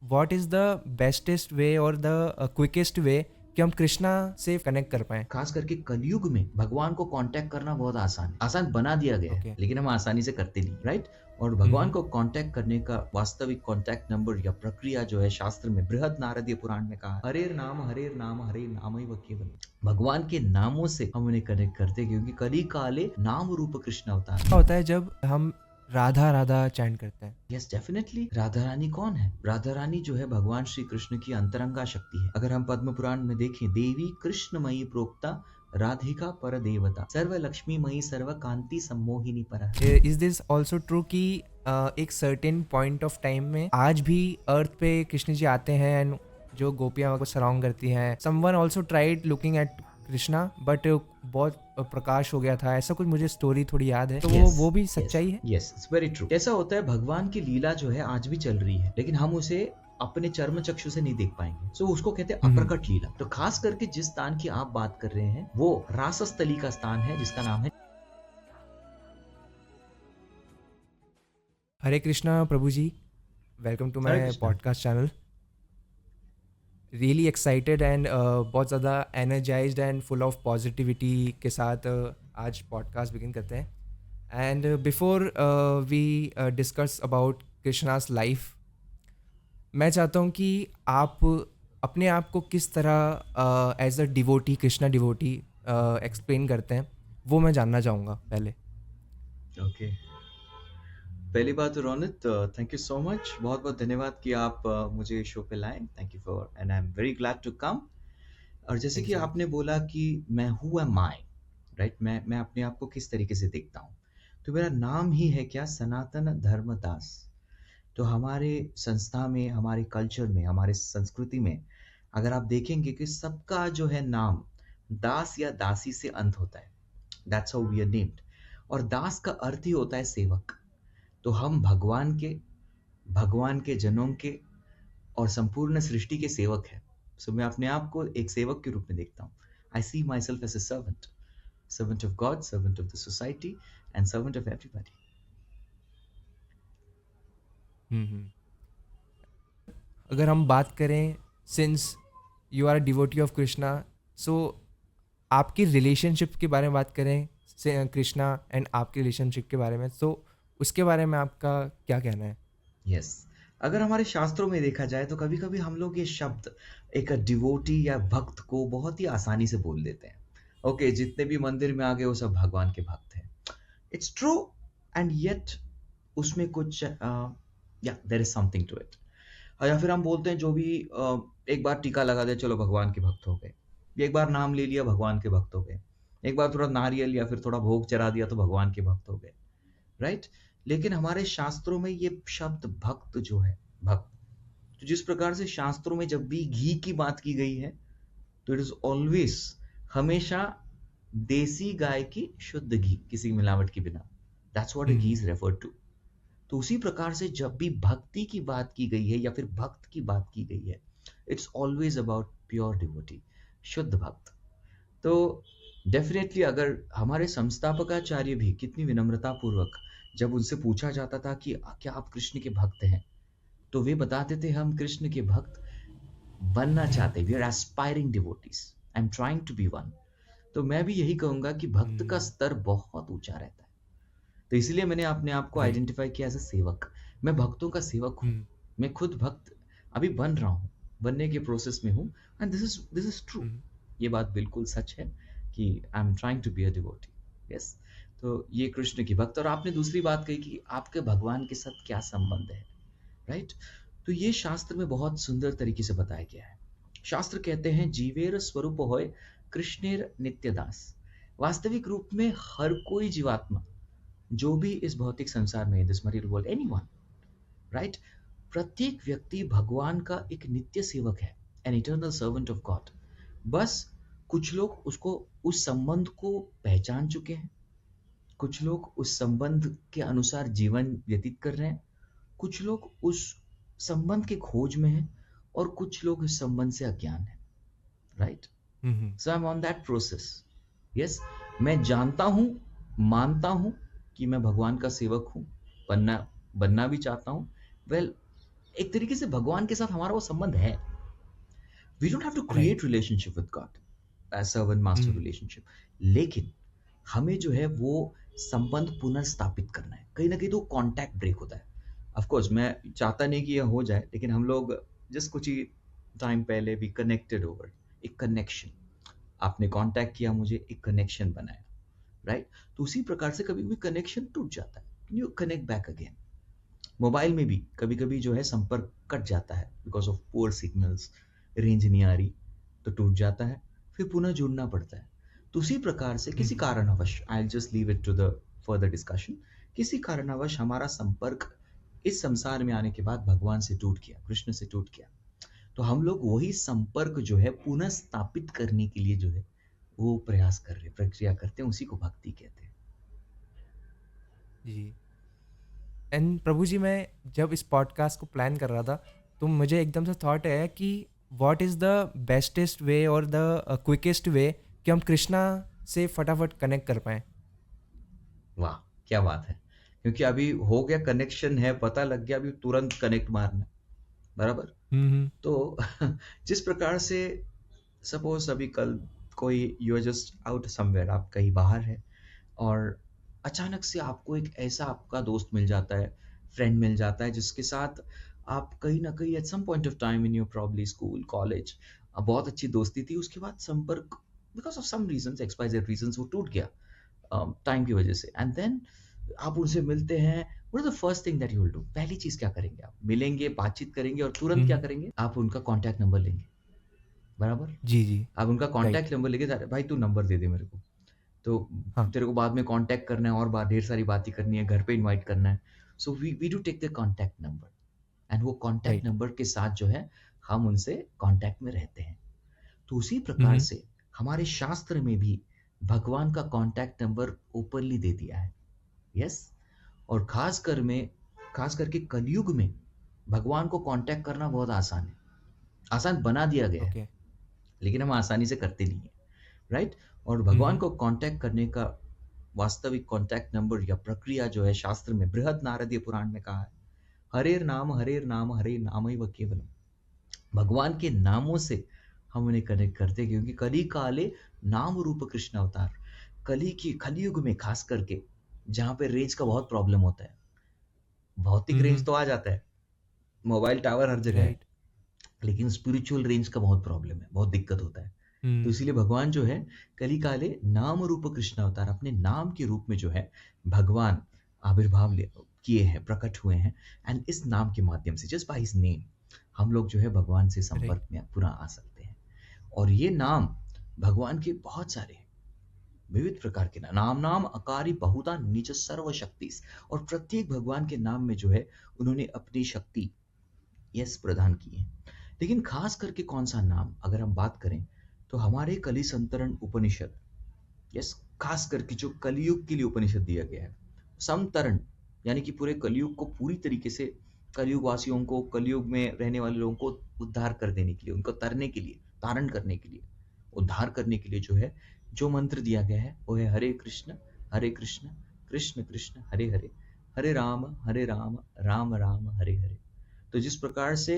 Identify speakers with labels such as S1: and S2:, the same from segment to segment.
S1: What is the bestest वे और the quickest वे कि हम कृष्णा से कनेक्ट कर पाएँ?
S2: खास करके कलयुग में भगवान को कांटेक्ट करना बहुत आसान है, आसान बना दिया गया है,
S1: ओके।
S2: लेकिन हम आसानी से करते नहीं, राइट? और
S1: हुँ,
S2: भगवान
S1: हुँ।
S2: को कांटेक्ट करने का वास्तविक कांटेक्ट नंबर या प्रक्रिया जो है शास्त्र में बृहद नारदीय पुराण में कहा, हरेर नाम हरे नाम ही केवल। भगवान के नामों से हम उन्हें कनेक्ट करते हैं, क्योंकि कली काले नाम रूप कृष्ण अवतार।
S1: क्या होता है जब हम राधा, राधा चैंट करते हैं?
S2: Yes definitely. राधा रानी कौन है? राधा रानी जो है भगवान श्री कृष्ण की अंतरंगा शक्ति है। अगर हम पद्म पुराण में देखें, देवी कृष्णमयी प्रोक्ता राधिका पर देवता सर्व लक्ष्मी मयी सर्व कांति सम्मोहिनी पर।
S1: इज़ दिस ऑल्सो ट्रू कि एक सर्टेन पॉइंट ऑफ टाइम में आज भी अर्थ पे कृष्ण जी आते हैं एंड जो गोपियाँ को सराउंड करती हैं, someone also tried looking at Krishna but बहुत प्रकाश हो गया था, ऐसा कुछ मुझे स्टोरी थोड़ी याद है, तो वो भी सच्चाई है?
S2: Yes it's very true. ऐसा होता है, भगवान की लीला जो है आज भी चल रही है, लेकिन हम उसे अपने चर्म चक्षु से नहीं देख पाएंगे। सो उसको कहते हैं
S1: हम्म।
S2: अप्रकट लीला। तो खास करके जिस स्थान की आप बात कर रहे हैं वो रासस्थली का स्थान है, जिसका नाम है।
S1: Hare Krishna Prabhu ji, welcome to
S2: Hare
S1: my
S2: Krishna.
S1: Podcast channel. Really excited and बहुत ज़्यादा energized and full of positivity के साथ आज पॉडकास्ट बिगिन करते हैं। And before we discuss about Krishna's life, मैं चाहता हूँ कि आप अपने आप को किस तरह as a devotee, Krishna devotee explain करते हैं, वो मैं जानना चाहूँगा पहले।
S2: ओके। पहली बात तो Ronit, thank you so much, बहुत बहुत धन्यवाद कि आप मुझे शो पे लाए। Thank you for and I am very glad to come. और जैसे
S1: थैंक यू
S2: कि
S1: सो मच।
S2: आपने बोला कि मैं हु एम आई, राइट, मैं अपने आप को किस तरीके से देखता हूँ, तो मेरा नाम ही है क्या, सनातन धर्मदास। तो हमारे संस्था में, हमारे कल्चर में, हमारे संस्कृति में अगर आप देखेंगे कि सबका जो है नाम दास या दासी से अंत होता है। That's how we are named. और दास का अर्थ ही होता है सेवक। तो हम भगवान के जनों के और संपूर्ण सृष्टि के सेवक हैं। सो मैं अपने आप को एक सेवक के रूप में देखता हूँ। I see myself as a servant, servant of God, servant of the society and servant of everybody.
S1: Hmm. अगर हम बात करें, since you are devotee of Krishna, so आपकी रिलेशनशिप के बारे में बात करें से कृष्णा एंड आपके रिलेशनशिप के बारे में, तो उसके बारे में आपका क्या कहना है?
S2: यस, अगर हमारे शास्त्रों में देखा जाए तो कभी कभी हम लोग ये शब्द एक डिवोटी या भक्त को बहुत ही आसानी से बोल देते हैं। ओके, जितने भी मंदिर में आ गए वो सब भगवान के भक्त हैं। इट्स ट्रू, एंड येट उसमें कुछ या there is something to it. या फिर हम बोलते हैं जो भी एक बार टीका लगा दे, चलो भगवान के भक्त हो गए। एक बार नाम ले लिया, भगवान के भक्त हो गए। एक बार थोड़ा नारियल या फिर थोड़ा भोग चढ़ा दिया तो भगवान के भक्त हो गए, राइट? लेकिन हमारे शास्त्रों में ये शब्द भक्त जो है, भक्त, तो जिस प्रकार से शास्त्रों में जब भी घी की बात की गई है तो इट इज ऑलवेज, हमेशा देसी गाय की शुद्ध घी, किसी मिलावट के बिना। That's what a ghee
S1: hmm.
S2: Is referred to. तो उसी प्रकार से जब भी भक्ति की बात की गई है या फिर भक्त की बात की गई है, it's always about pure devotee, शुद्ध भक्त। तो डेफिनेटली अगर हमारे संस्थापकाचार्य भी कितनी विनम्रता पूर्वक, जब उनसे पूछा जाता था कि क्या आप कृष्ण के भक्त हैं, तो वे बताते थे हम कृष्ण के भक्त बनना चाहते, we are aspiring devotees, I am trying to be one. तो मैं भी यही कहूंगा कि भक्त का स्तर बहुत ऊंचा रहता है। तो इसलिए मैंने अपने आप को
S1: राइट।
S2: आइडेंटिफाई किया एज अ सेवक। मैं भक्तों का सेवक हूँ।
S1: हम्म।
S2: मैं खुद भक्त अभी बन रहा हूँ, बनने के प्रोसेस में हूँ। And this is true.
S1: Hmm.
S2: ये बात बिल्कुल सच है कि I am trying to be a devotee. Yes. तो ये कृष्ण की भक्त। और आपने दूसरी बात कही कि आपके भगवान के साथ क्या संबंध है, राइट? तो ये शास्त्र में बहुत सुंदर तरीके से बताया गया है। शास्त्र कहते हैं जीवेर स्वरूप होय कृष्णेर नित्यदास। वास्तविक रूप में हर कोई जीवात्मा जो भी इस भौतिक संसार में, this material world, anyone, right, प्रत्येक व्यक्ति भगवान का एक नित्य सेवक है, an eternal servant of God. बस कुछ लोग उसको, उस संबंध को पहचान चुके हैं, कुछ लोग उस संबंध के अनुसार जीवन व्यतीत कर रहे हैं, कुछ लोग उस संबंध के खोज में हैं, और कुछ लोग इस संबंध से अज्ञान है, right?
S1: Hmm.
S2: So I am on that process. Yes, मैं जानता हूं, मानता हूं कि मैं भगवान का सेवक हूं, बनना बनना भी चाहता हूं। वेल, एक तरीके से भगवान के साथ हमारा वो संबंध है। We don't have to
S1: right.
S2: Create relationship with God as servant master
S1: hmm.
S2: Relationship, लेकिन हमें जो है वो संबंध पुनर्स्थापित करना है। कहीं ना कहीं तो कांटेक्ट ब्रेक होता है। ऑफ कोर्स मैं चाहता नहीं कि यह हो जाए, लेकिन हम लोग जस्ट कुछ ही टाइम पहले भी कनेक्टेड ओवर एक कनेक्शन, आपने कांटेक्ट किया मुझे, एक कनेक्शन बनाया, राइट? तो उसी प्रकार से कभी भी कनेक्शन टूट जाता है, you connect back again. Mobile में भी कभी कभी जो है संपर्क कट जाता है because of poor signals, range नहीं आ रही, तो टूट जाता है, फिर पुनः जुड़ना पड़ता है। तो उसी प्रकार से किसी
S1: हम्म।
S2: कारणवश, I just leave it to the further discussion, किसी कारणवश हमारा संपर्क इस संसार में आने के बाद भगवान से टूट गया, कृष्ण से टूट गया, तो हम लोग वही संपर्क जो है पुनः स्थापित करने के लिए जो है वो प्रयास कर रहे, प्रक्रिया करते हैं, उसी को भक्ति कहते हैं।
S1: जी। एंड प्रभु जी, मैं जब इस पॉडकास्ट को प्लान कर रहा था तो मुझे एकदम से थॉट आया कि व्हाट इज़ द बेस्टेस्ट वे और द क्विकेस्ट वे कि हम कृष्णा से फटाफट कनेक्ट कर पाएँ।
S2: वाह, क्या बात है! क्योंकि अभी हो गया, कनेक्शन है, पता लग गया, अभी तुरंत कनेक्ट मारना है, बराबर?
S1: हम्म।
S2: तो जिस प्रकार से सपोज अभी कल कोई you are just out somewhere, आप कहीं बाहर है और अचानक से आपको एक ऐसा आपका दोस्त मिल जाता है, फ्रेंड मिल जाता है, जिसके साथ आप कहीं ना कहीं at some point of time in your probably school college बहुत अच्छी दोस्ती थी, उसके बाद संपर्क because of some reasons, X Y Z reasons, वो टूट गया टाइम की वजह से, एंड देन आप उनसे मिलते हैं। What is the first thing that you will do? पहली चीज क्या करेंगे? आप मिलेंगे, बातचीत करेंगे और तुरंत क्या
S1: हम्म।
S2: करेंगे? आप उनका कांटेक्ट नंबर लेंगे, बराबर?
S1: जी जी।
S2: आप उनका
S1: राइट।
S2: कांटेक्ट नंबर लेके, "अरे भाई तू नंबर दे दे मेरे को, तो
S1: हाँ।
S2: तेरे को बाद में कांटेक्ट करना है और बात ढेर सारी बातें करनी है, घर पे इनवाइट करना है।" So we do take the contact number, and वो कांटेक्ट
S1: राइट।
S2: नंबर के साथ जो है हम उनसे कांटेक्ट में रहते हैं। तो उसी प्रकार
S1: हम्म।
S2: से हमारे शास्त्र में भी भगवान का कांटेक्ट नंबर ओपनली दे दिया है। यस। और खास करके कलयुग में भगवान को कांटेक्ट करना बहुत आसान है, आसान बना दिया गया है,
S1: ओके।
S2: लेकिन हम आसानी से करते नहीं है, राइट? और भगवान
S1: हम्म।
S2: को कांटेक्ट करने का वास्तविक कांटेक्ट नंबर या प्रक्रिया जो है शास्त्र में बृहद नारदीय पुराण में कहा है, हरेर नाम हरे नाम ही व केवलम। भगवान के नामों से हम उन्हें कनेक्ट करते हैं, क्योंकि कली काले नाम रूप कृष्ण अवतार, कलयुग में खास करके जहाँ पे रेंज का बहुत प्रॉब्लम होता है। भौतिक रेंज
S1: हम्म।
S2: तो आ जाता है, मोबाइल टावर हर जगह है,
S1: राइट।
S2: लेकिन स्पिरिचुअल रेंज का बहुत प्रॉब्लम है, बहुत दिक्कत होता है। तो
S1: हम्म।
S2: इसीलिए भगवान जो है कली काले नाम रूप कृष्ण अवतार, अपने नाम के रूप में जो है भगवान आविर्भाव किए हैं, प्रकट हुए हैं, एंड इस नाम के माध्यम से, जस्ट बाय हिज नेम, हम लोग जो है भगवान से
S1: राइट।
S2: संपर्क में पूरा आ सकते हैं। और ये नाम भगवान के बहुत सारे हैं, विविध प्रकार के नाम, नाम अकारी बहुधा निज सर्व शक्ति, और प्रत्येक भगवान के नाम में जो है उन्होंने अपनी शक्ति यस प्रदान की है। लेकिन खास करके कौन सा नाम अगर हम बात करें, तो हमारे कलि संतरण उपनिषद, यस, खास करके जो कलयुग के लिए उपनिषद दिया गया है, समतरण, यानी कि पूरे कलयुग को पूरी तरीके से, कलयुग वासियों को, कलयुग में रहने वाले लोगों को उद्धार कर देने के लिए, उनको तरने के लिए, तारण करने के लिए, उद्धार करने के लिए जो है जो मंत्र दिया गया है वो है हरे कृष्ण कृष्ण कृष्ण हरे हरे, हरे राम राम राम हरे हरे। तो जिस प्रकार से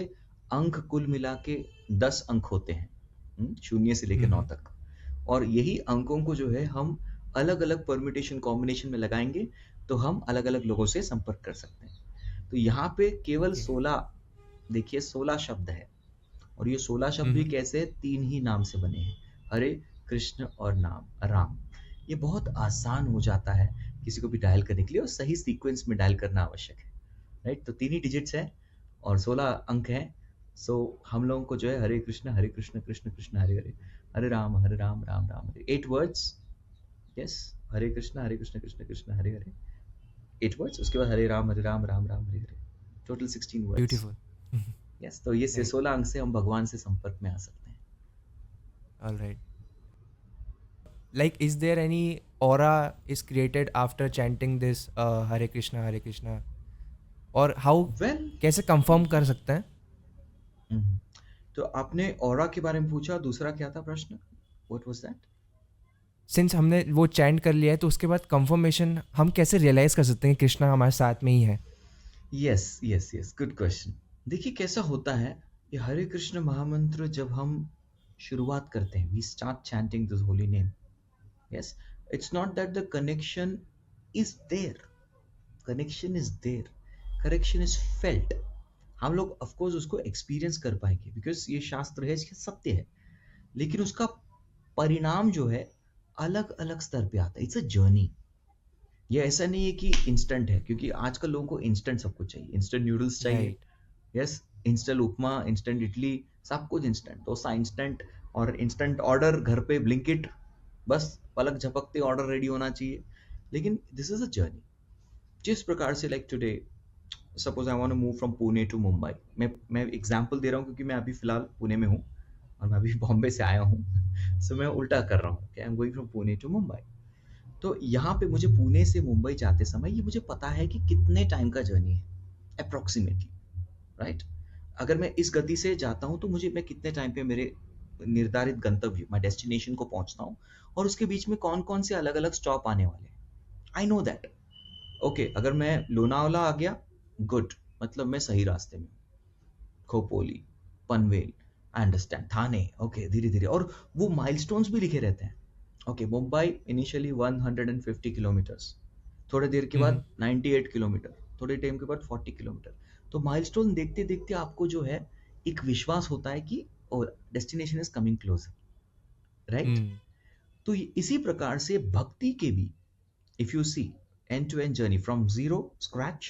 S2: अंक कुल मिला के 10 अंक होते हैं, शून्य से लेकर 9
S1: हम्म।
S2: तक, और यही अंकों को जो है हम अलग अलग परम्यूटेशन कॉम्बिनेशन में लगाएंगे तो हम अलग अलग लोगों से संपर्क कर सकते हैं। तो यहाँ पे केवल
S1: ओके।
S2: 16, देखिए 16 शब्द है, और ये 16 शब्द भी
S1: हम्म।
S2: कैसे? 3 ही नाम से बने हैं, हरे कृष्ण और नाम राम। ये बहुत आसान हो जाता है किसी को भी डायल करने के लिए, और सही सीक्वेंस में डायल करना आवश्यक है, राइट? तो 3 ही डिजिट्स है और 16 अंक हैं। सो हम लोगों को जो है हरे कृष्ण कृष्ण कृष्ण हरे हरे, हरे राम राम राम हरे, 8 वर्ड्स। यस, हरे कृष्ण कृष्ण कृष्ण हरे हरे, 8 वर्ड्स। उसके बाद हरे Ram Ram Ram Hare Hare, total 16 words.
S1: Beautiful.
S2: Yes, तो ये
S1: राइट।
S2: 16 अंक से हम भगवान से संपर्क में आ सकते हैं।
S1: All right. Like, is there any aura is created after chanting this Hare Krishna, और how
S2: वेल,
S1: कैसे कंफर्म कर सकते हैं?
S2: तो आपने ऑरा के बारे में पूछा, दूसरा क्या था प्रश्न? What was that?
S1: सिंस हमने वो चैंट कर लिया है तो उसके बाद कंफर्मेशन हम कैसे रियलाइज कर सकते हैं कि कृष्णा हमारे साथ में ही है?
S2: Yes, good question. देखिए कैसा होता है, ये हरे कृष्ण महामंत्र जब हम शुरुआत करते हैं, we start chanting this holy name, yes, it's not that the connection is there, connection is there, connection is felt. हम लोग ऑफ कोर्स उसको एक्सपीरियंस कर पाएंगे बिकॉज ये शास्त्र है, इसके सत्य है, लेकिन उसका परिणाम जो है अलग अलग स्तर पे आता है। It's a journey. ये ऐसा नहीं है कि इंस्टेंट है, क्योंकि आजकल लोगों को इंस्टेंट सब कुछ चाहिए, इंस्टेंट नूडल्स चाहिए,
S1: राइट।
S2: यस, इंस्टेंट उपमा, इंस्टेंट इडली, सब कुछ इंस्टेंट डोसा इंस्टेंट, और इंस्टेंट ऑर्डर घर पे ब्लिंकिट, बस पलक झपकते ऑर्डर रेडी होना चाहिए। लेकिन दिस इज अ जर्नी। जिस प्रकार से like today, suppose I want to move from Pune to Mumbai, मैं एग्जांपल दे रहा हूँ क्योंकि मैं अभी फिलहाल पुणे में हूँ और मैं अभी बॉम्बे से आया हूँ, सो मैं उल्टा कर रहा हूँ कि I am going from Pune to Mumbai. तो यहाँ पे मुझे पुणे से मुंबई जाते समय ये मुझे पता है कि कितने टाइम का जर्नी है अप्रोक्सीमेटली, राइट। अगर मैं इस गति से जाता हूँ तो मुझे, मैं कितने टाइम पे मेरे निर्धारित गंतव्य, मैं डेस्टिनेशन को पहुंचता हूँ, और उसके बीच में कौन कौन से अलग अलग स्टॉप आने वाले हैं, आई नो दैट। ओके, अगर मैं लोनावला आ गया, गुड, मतलब मैं सही रास्ते में हूँ। Khopoli, Panvel, I understand, Thane, okay, धीरे धीरे, और वो माइलस्टोन्स भी लिखे रहते हैं। ओके, मुंबई इनिशियली 150 किलोमीटर्स, थोड़ी देर के बाद 98 किलोमीटर, थोड़े टाइम के बाद 40 किलोमीटर। तो माइलस्टोन देखते देखते आपको जो है एक विश्वास होता है कि destination is coming closer, right. तो इसी प्रकार से भक्ति के भी, if you see end to end journey from zero scratch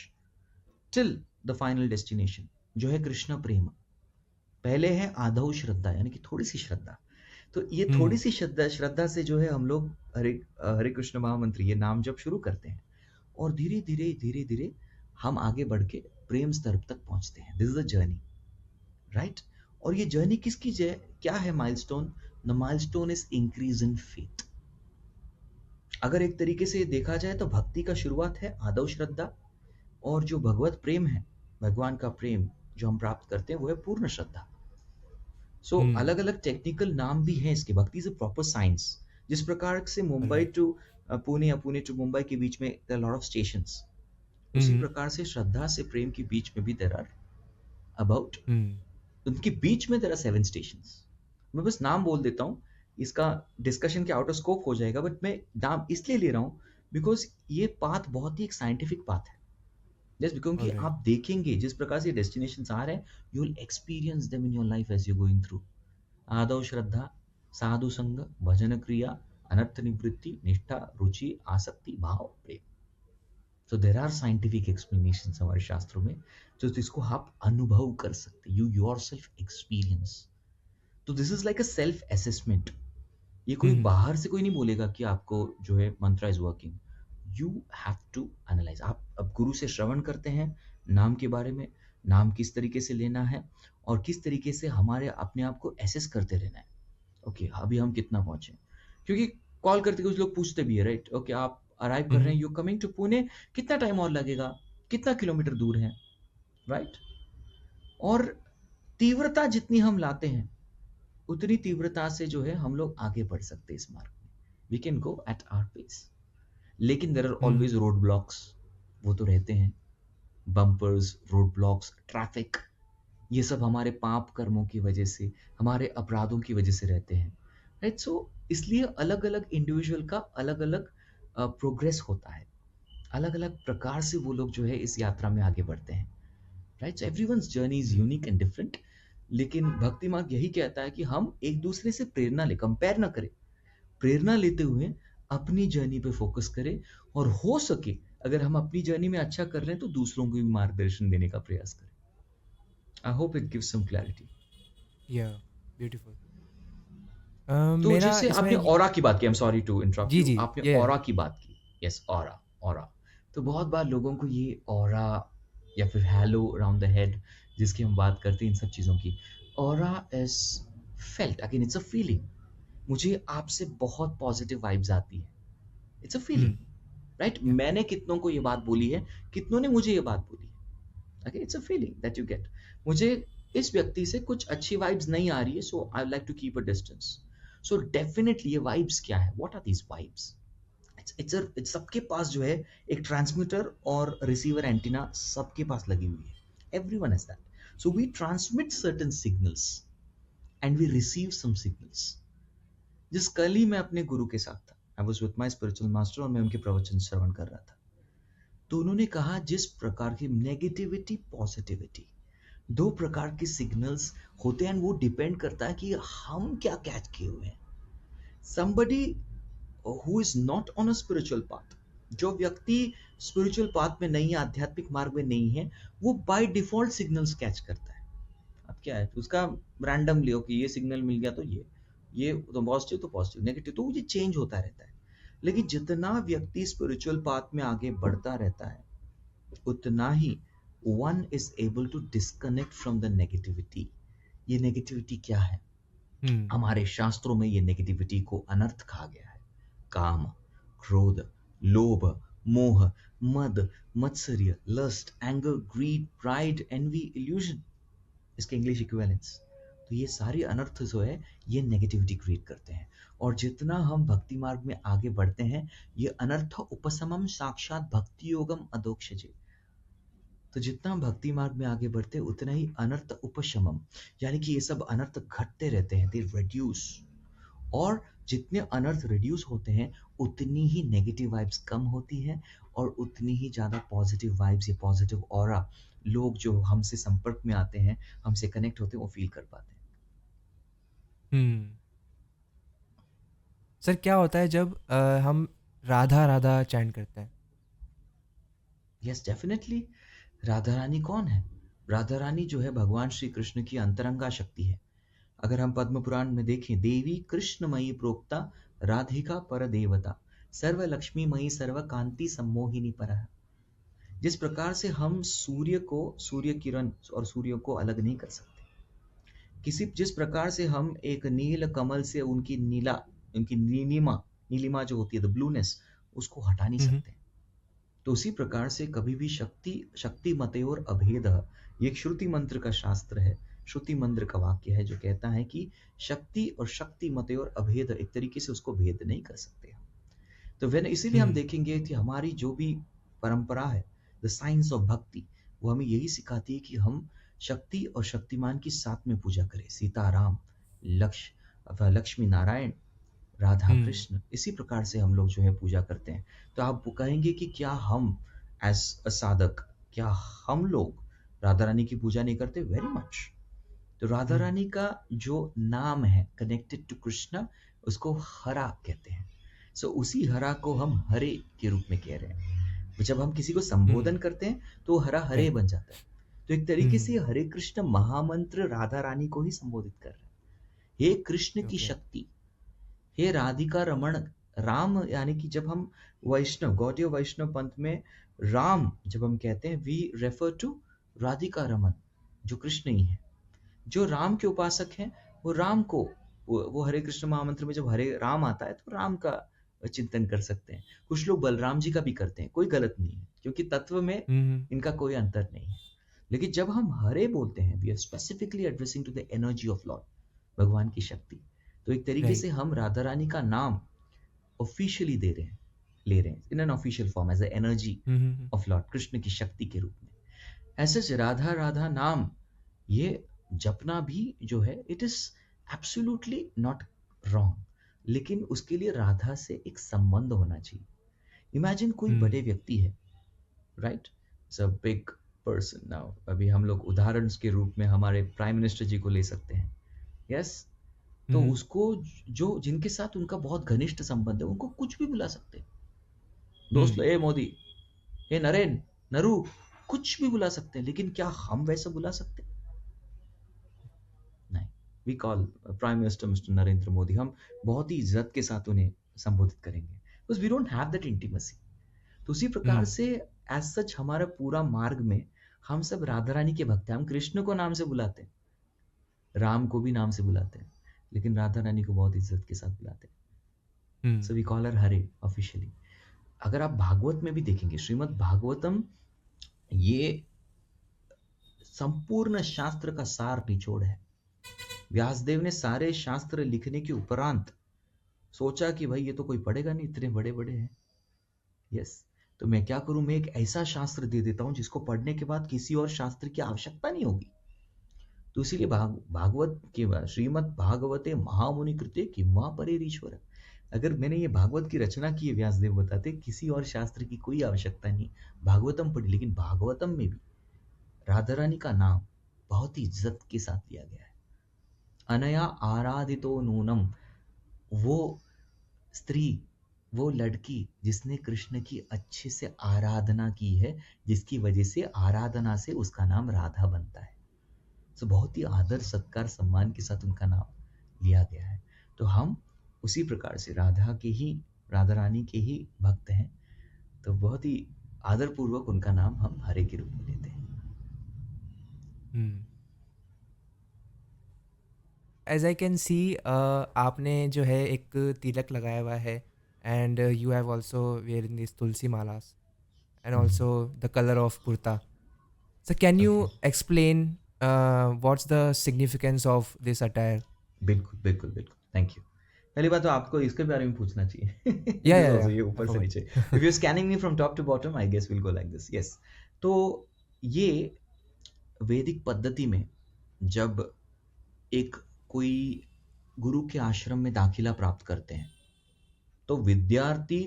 S2: till the final destination, जो है कृष्ण प्रेम। पहले है आधौ श्रद्धा, यानी कि थोड़ी सी श्रद्धा। तो ये थोड़ी सी श्रद्धा, श्रद्धा से जो है हम लोग हरे कृष्ण महामंत्र ये नाम जब शुरू करते हैं, और धीरे धीरे धीरे धीरे हम आगे बढ़ के प्रेम स्तर तक पहुंचते हैं। This is a journey, right. और ये जर्नी किसकी जय, क्या है milestone? The milestone is increase in faith. अगर एक तरीके से देखा जाए तो भक्ति का शुरुआत है आदव श्रद्धा, और जो भगवत प्रेम है, भगवान का प्रेम जो हम प्राप्त करते हैं, वो है पूर्ण श्रद्धा। सो अलग अलग टेक्निकल नाम भी हैं इसके। भक्ति इज अ प्रॉपर साइंस। जिस प्रकार से मुंबई
S1: राइट।
S2: टू पुणे या पुणे टू मुंबई के बीच में there are lot of stations, उसी प्रकार से श्रद्धा से प्रेम के बीच में भी देयर आर अबाउट, उनके बीच में देयर आर 7 स्टेशंस। मैं बस नाम बोल देता हूँ, इसका डिस्कशन के आउट ऑफ स्कोप हो जाएगा, बट मैं नाम इसलिए ले रहा हूँ बिकॉज ये पाथ बहुत ही एक साइंटिफिक पाथ है। जस्ट क्योंकि
S1: ऑलराइट।
S2: आप देखेंगे जिस प्रकार से डेस्टिनेशंस आ रहे हैं, you will experience them in your life as you going through. आदौ श्रद्धा, साधु संग, भजन क्रिया, अनर्थ निवृत्ति, निष्ठा, रुचि, आसक्ति, भाव, प्रेम। तो देर आर साइंटिफिक एक्सप्लेनेशन हमारे शास्त्रों में, जो इसको आप अनुभव कर सकते, यू योर सेल्फ एक्सपीरियंस। तो this is like a self assessment. ये कोई बाहर से कोई नहीं बोलेगा कि आपको जो है mantra is working, you have to analyse. आप अब गुरु से श्रवण करते हैं नाम के बारे में, नाम किस तरीके से लेना है, और किस तरीके से हमारे अपने आप को एसेस करते रहना है। ओके, अभी हम कितना पहुंचे, क्योंकि कॉल करते कुछ लोग पूछते भी है, राइट। ओके, आप अराइव कर रहे हैं, यू कमिंग टू पुणे, कितना टाइम और लगेगा, कितना किलोमीटर दूर है, राइट। और तीव्रता जितनी हम लाते हैं, उतनी तीव्रता से जो है हम लोग आगे बढ़ सकते हैं इस मार्ग में। We can go at our pace. लेकिन there are always road blocks, वो तो रहते हैं, बम्पर्स, रोड ब्लॉक्स, ट्रैफिक, ये सब हमारे पाप कर्मों की वजह से, हमारे अपराधों की वजह से रहते हैं, राइट। सो इसलिए अलग अलग इंडिविजुअल का अलग अलग प्रोग्रेस होता है, अलग अलग प्रकार से वो लोग जो है इस यात्रा में आगे बढ़ते हैं, right. So everyone's journey is unique and different. लेकिन भक्ति मार्ग यही कहता है कि हम एक दूसरे से प्रेरणा ले, कंपेयर ना करें, प्रेरणा लेते हुए अपनी जर्नी पे फोकस करें, और हो सके अगर हम अपनी जर्नी में अच्छा कर रहे हैं तो दूसरों को भी मार्गदर्शन देने का प्रयास करें। I hope it gives some clarity.
S1: Yeah beautiful.
S2: तो
S1: मेरा
S2: जैसे
S1: इसमें
S2: आपने ऑरा की बात की, I am sorry to interrupt
S1: ji
S2: you,
S1: ji.
S2: आपने
S1: ये
S2: ऑरा की बात की, यस, ऑरा, ऑरा। तो बहुत बार लोगों को ये ऑरा या फिर हैलो अराउंड द हेड, जिसकी हम बात करते हैं इन सब चीज़ों की, aura is felt, again it's a feeling. मुझे आपसे बहुत पॉजिटिव वाइब्स आती है, इट्स अ फीलिंग, राइट।
S1: या
S2: मैंने कितनों को ये बात बोली है, कितनों ने मुझे ये बात बोली है, okay, it's a feeling that you get. मुझे इस व्यक्ति से कुछ अच्छी वाइब्स नहीं आ रही है, so I like to keep a distance. So definitely ये वाइब्स क्या है, what are these vibes? It's सबके पास जो है एक ट्रांसमीटर और रिसीवर एंटीना सबके पास लगी हुई है, everyone has that. So we transmit certain signals and we receive some signals. जिस कल ही मैं अपने गुरु के साथ था, I was with my spiritual master, और मैं उनके प्रवचन श्रवण कर रहा था। तो उन्होंने कहा जिस प्रकार की नेगेटिविटी पॉजिटिविटी, दो प्रकार के सिग्नल्स होते हैं, वो डिपेंड करता है कि हम क्या कैच किए हुए हैं। somebody who is not on a spiritual path, जो व्यक्ति स्पिरिचुअल पाथ में नहीं है, आध्यात्मिक मार्ग में नहीं है, वो बाय डिफॉल्ट सिग्नल्स कैच करता है। अब क्या है, उसका रैंडम लियो कि ये सिग्नल मिल गया तो ये तो पॉजिटिव, तो पॉजिटिव, नेगेटिव, तो ये चेंज होता रहता है। लेकिन जितना व्यक्ति स्पिरिचुअल पाथ में आगे बढ़ता रहता है, उतना ही one is able to disconnect from the negativity. ये नेगेटिविटी क्या है? हमारे शास्त्रों में ये नेगेटिविटी को अनर्थ कहा गया है। काम, क्रोध, लोभ, मोह, मद, मत्सर्य, lust, anger, greed, pride, envy, illusion, इसके इंग्लिश इक्विवेलेंस। तो ये सारे अनर्थ जो है, ये नेगेटिविटी क्रिएट करते हैं। और जितना हम भक्ति मार्ग में आगे बढ़ते हैं, ये अनर्थ उपशमम साक्षात भक्ति योगम अधोक्षजे। तो जितना हम भक्ति मार्ग में आगे बढ़ते हैं, उतना ही अनर्थ उपशमम, यानी कि ये सब अनर्थ घटते रहते हैं, दे रिड्यूस। और जितने अनर्थ रिड्यूस होते हैं, उतनी ही नेगेटिव वाइब्स कम होती हैं, और उतनी ही ज्यादा पॉजिटिव वाइब्स या पॉजिटिव ऑरा लोग जो हमसे संपर्क में आते हैं, हमसे कनेक्ट होते हैं, वो फील कर पाते हैं।
S1: सर क्या होता है जब हम राधा राधा चैंट करते हैं?
S2: Yes, definitely. राधा रानी कौन है? राधा रानी जो है, भगवान श्री कृष्ण की अंतरंगा शक्ति है। अगर हम पद्म पुराण में देखें, देवी कृष्णमयी प्रोक्ता राधिका पर देवता सर्व लक्ष्मी मयी सर्व कांति सम्मोहिनी परः। जिस प्रकार से हम सूर्य किरण और सूर्य को अलग नहीं कर सकते, जिस प्रकार से हम एक नील कमल से उनकी नीलिमा जो होती है, द ब्लूनेस, उसको हटा नहीं सकते। तो उसी प्रकार से कभी भी शक्ति मतेयोर अभेद, ये एक श्रुति मंत्र का शास्त्र है, श्रुति मंत्र का वाक्य है, जो कहता है कि शक्ति और शक्ति मतेयोर अभेद, एक तरीके से उसको भेद नहीं कर सकते। तो इसीलिए हम देखेंगे कि हमारी जो भी परंपरा है, द साइंस ऑफ भक्ति, वो हमें यही सिखाती है कि हम शक्ति और शक्तिमान की साथ में पूजा करें। सीताराम, लक्ष्मी नारायण, राधा कृष्ण, इसी प्रकार से हम लोग जो है पूजा करते हैं। तो आप कहेंगे कि क्या हम एज अ साधक, क्या हम लोग राधा रानी की पूजा नहीं करते? Very much. तो राधा रानी का जो नाम है कनेक्टेड टू कृष्ण, उसको हरा कहते हैं। सो उसी हरा को हम हरे के रूप में कह रहे हैं। तो जब हम किसी को संबोधन करते हैं तो हरा हरे बन जाता है। तो एक तरीके से हरे कृष्ण महामंत्र राधा रानी को ही संबोधित कर रहे हैं। हे कृष्ण की शक्ति, हे राधिका रमण, राम, यानी कि जब हम वैष्णव, गौड़ीय वैष्णव पंथ में राम जब हम कहते हैं, we refer to Radhika Raman, जो कृष्ण ही है। जो राम के उपासक हैं, वो राम को, वो हरे कृष्ण महामंत्र में जब हरे राम आता है तो राम का चिंतन कर सकते हैं। कुछ लोग बलराम जी का भी करते हैं, कोई गलत नहीं है, क्योंकि तत्व में इनका कोई अंतर नहीं है। लेकिन जब हम हरे बोलते हैं, we are specifically addressing to the energy of lord, भगवान की शक्ति। तो एक तरीके से हम राधा रानी का नाम ऑफिशियली ले रहे हैं in an official form, as the energy of lord, Krishna की शक्ति के रूप में। ऐसे राधा राधा नाम ये जपना भी जो है, it is absolutely not wrong, लेकिन उसके लिए राधा से एक संबंध होना चाहिए। इमेजिन कोई बड़े व्यक्ति है, right, it's a big person. Now अभी हम लोग उदाहरण के रूप में हमारे प्राइम मिनिस्टर जी को ले सकते हैं। यस, तो उसको जो जिनके साथ उनका बहुत घनिष्ठ संबंध है, उनको कुछ भी बुला सकते हैं। दोस्त, ए मोदी, ए नरेन, नरू, कुछ भी बुला सकते हैं। लेकिन क्या हम वैसा बुला सकते हैं? नहीं। We call prime minister mister Narendra Modi, हम बहुत ही इज्जत के साथ उन्हें संबोधित करेंगे, because we don't have that intimacy. तो उसी प्रकार से एज सच हमारा पूरा मार्ग में हम सब राधा रानी के भक्त हैं। हम कृष्ण को नाम से बुलाते हैं, राम को भी नाम से बुलाते हैं, लेकिन राधा रानी को बहुत इज्जत के साथ बुलाते हैं। So we call Hara Hare officially. अगर आप भागवत में भी देखेंगे, श्रीमद् भागवतम ये संपूर्ण शास्त्र का सार निचोड़ है। व्यासदेव ने सारे शास्त्र लिखने के उपरांत सोचा कि भाई ये तो कोई पढ़ेगा नहीं, इतने बड़े बड़े हैं। यस, तो मैं क्या करूं, मैं एक ऐसा शास्त्र दे देता हूं जिसको पढ़ने के बाद किसी और शास्त्र की आवश्यकता नहीं होगी। तो इसीलिए भागवत के श्रीमद् भागवते महामुनि कृते किंवा परेरीश्वर। अगर मैंने ये भागवत की रचना की है, व्यासदेव बताते, किसी और शास्त्र की कोई आवश्यकता नहीं, भागवतम पढ़ी। लेकिन भागवतम में भी राधा रानी का नाम बहुत ही इज्जत के साथ लिया गया है। अनया आराधितो नूनम, वो स्त्री, वो लड़की जिसने कृष्ण की अच्छे से आराधना की है, जिसकी वजह से आराधना से उसका नाम राधा बनता है। तो बहुत ही आदर सत्कार सम्मान के साथ उनका नाम लिया गया है। तो हम उसी प्रकार से राधा रानी के ही भक्त हैं, तो बहुत ही आदर पूर्वक उनका नाम हम हरे के रूप में लेते हैं।
S1: एज आई कैन सी, आपने जो है एक तिलक लगाया हुआ है, and you have also wear in this tulsi malas, and also the colour of kurta. So can you
S2: okay,
S1: explain what's the significance of this attire?
S2: बिल्कुल बिल्कुल बिल्कुल, थैंक यू। पहली बात तो आपको इसके बारे में पूछना चाहिए।
S1: Yeah,
S2: this
S1: yeah,
S2: also,
S1: yeah.
S2: ये
S1: I
S2: ऊपर से
S1: forgot.
S2: नीचे, if you scanning me from top to bottom, I guess will go like this. Yes, तो ये वैदिक पद्धति में जब एक कोई गुरु के आश्रम में दाखिला प्राप्त करते हैं, तो विद्यार्थी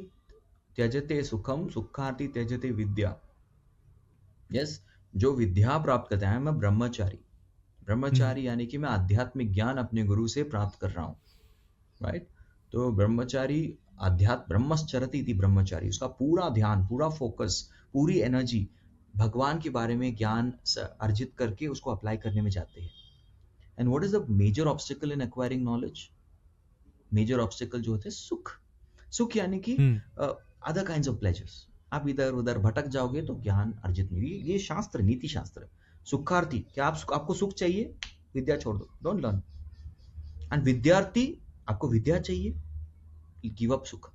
S2: त्यजते सुखम, सुखार्थी त्यजते विद्या। यस, जो विद्या प्राप्त करते हैं, मैं ब्रह्मचारी,
S1: Mhm.
S2: ब्रह्मचारी यानी कि मैं आध्यात्मिक ज्ञान अपने गुरु से प्राप्त कर रहा हूँ, राइट। तो ब्रह्मचारी, अध्यात्म ब्रह्मश्चरति थी, ब्रह्मचारी उसका पूरा ध्यान, पूरा फोकस, पूरी एनर्जी भगवान के बारे में ज्ञान अर्जित करके उसको अप्लाई करने में जाते हैं। And what is the major obstacle in acquiring knowledge? Major obstacle जो होते हैं सुख, सुख यानी कि
S1: Hmm.
S2: Other kinds of pleasures. आप इधर उधर भटक जाओगे तो ज्ञान अर्जित नहीं। ये शास्त्र, नीति शास्त्र। सुखार्थी, क्या आपको सुख चाहिए, विद्या छोड़ दो, डोंट लर्न। एंड विद्यार्थी, आपको विद्या चाहिए, गिव अप सुख।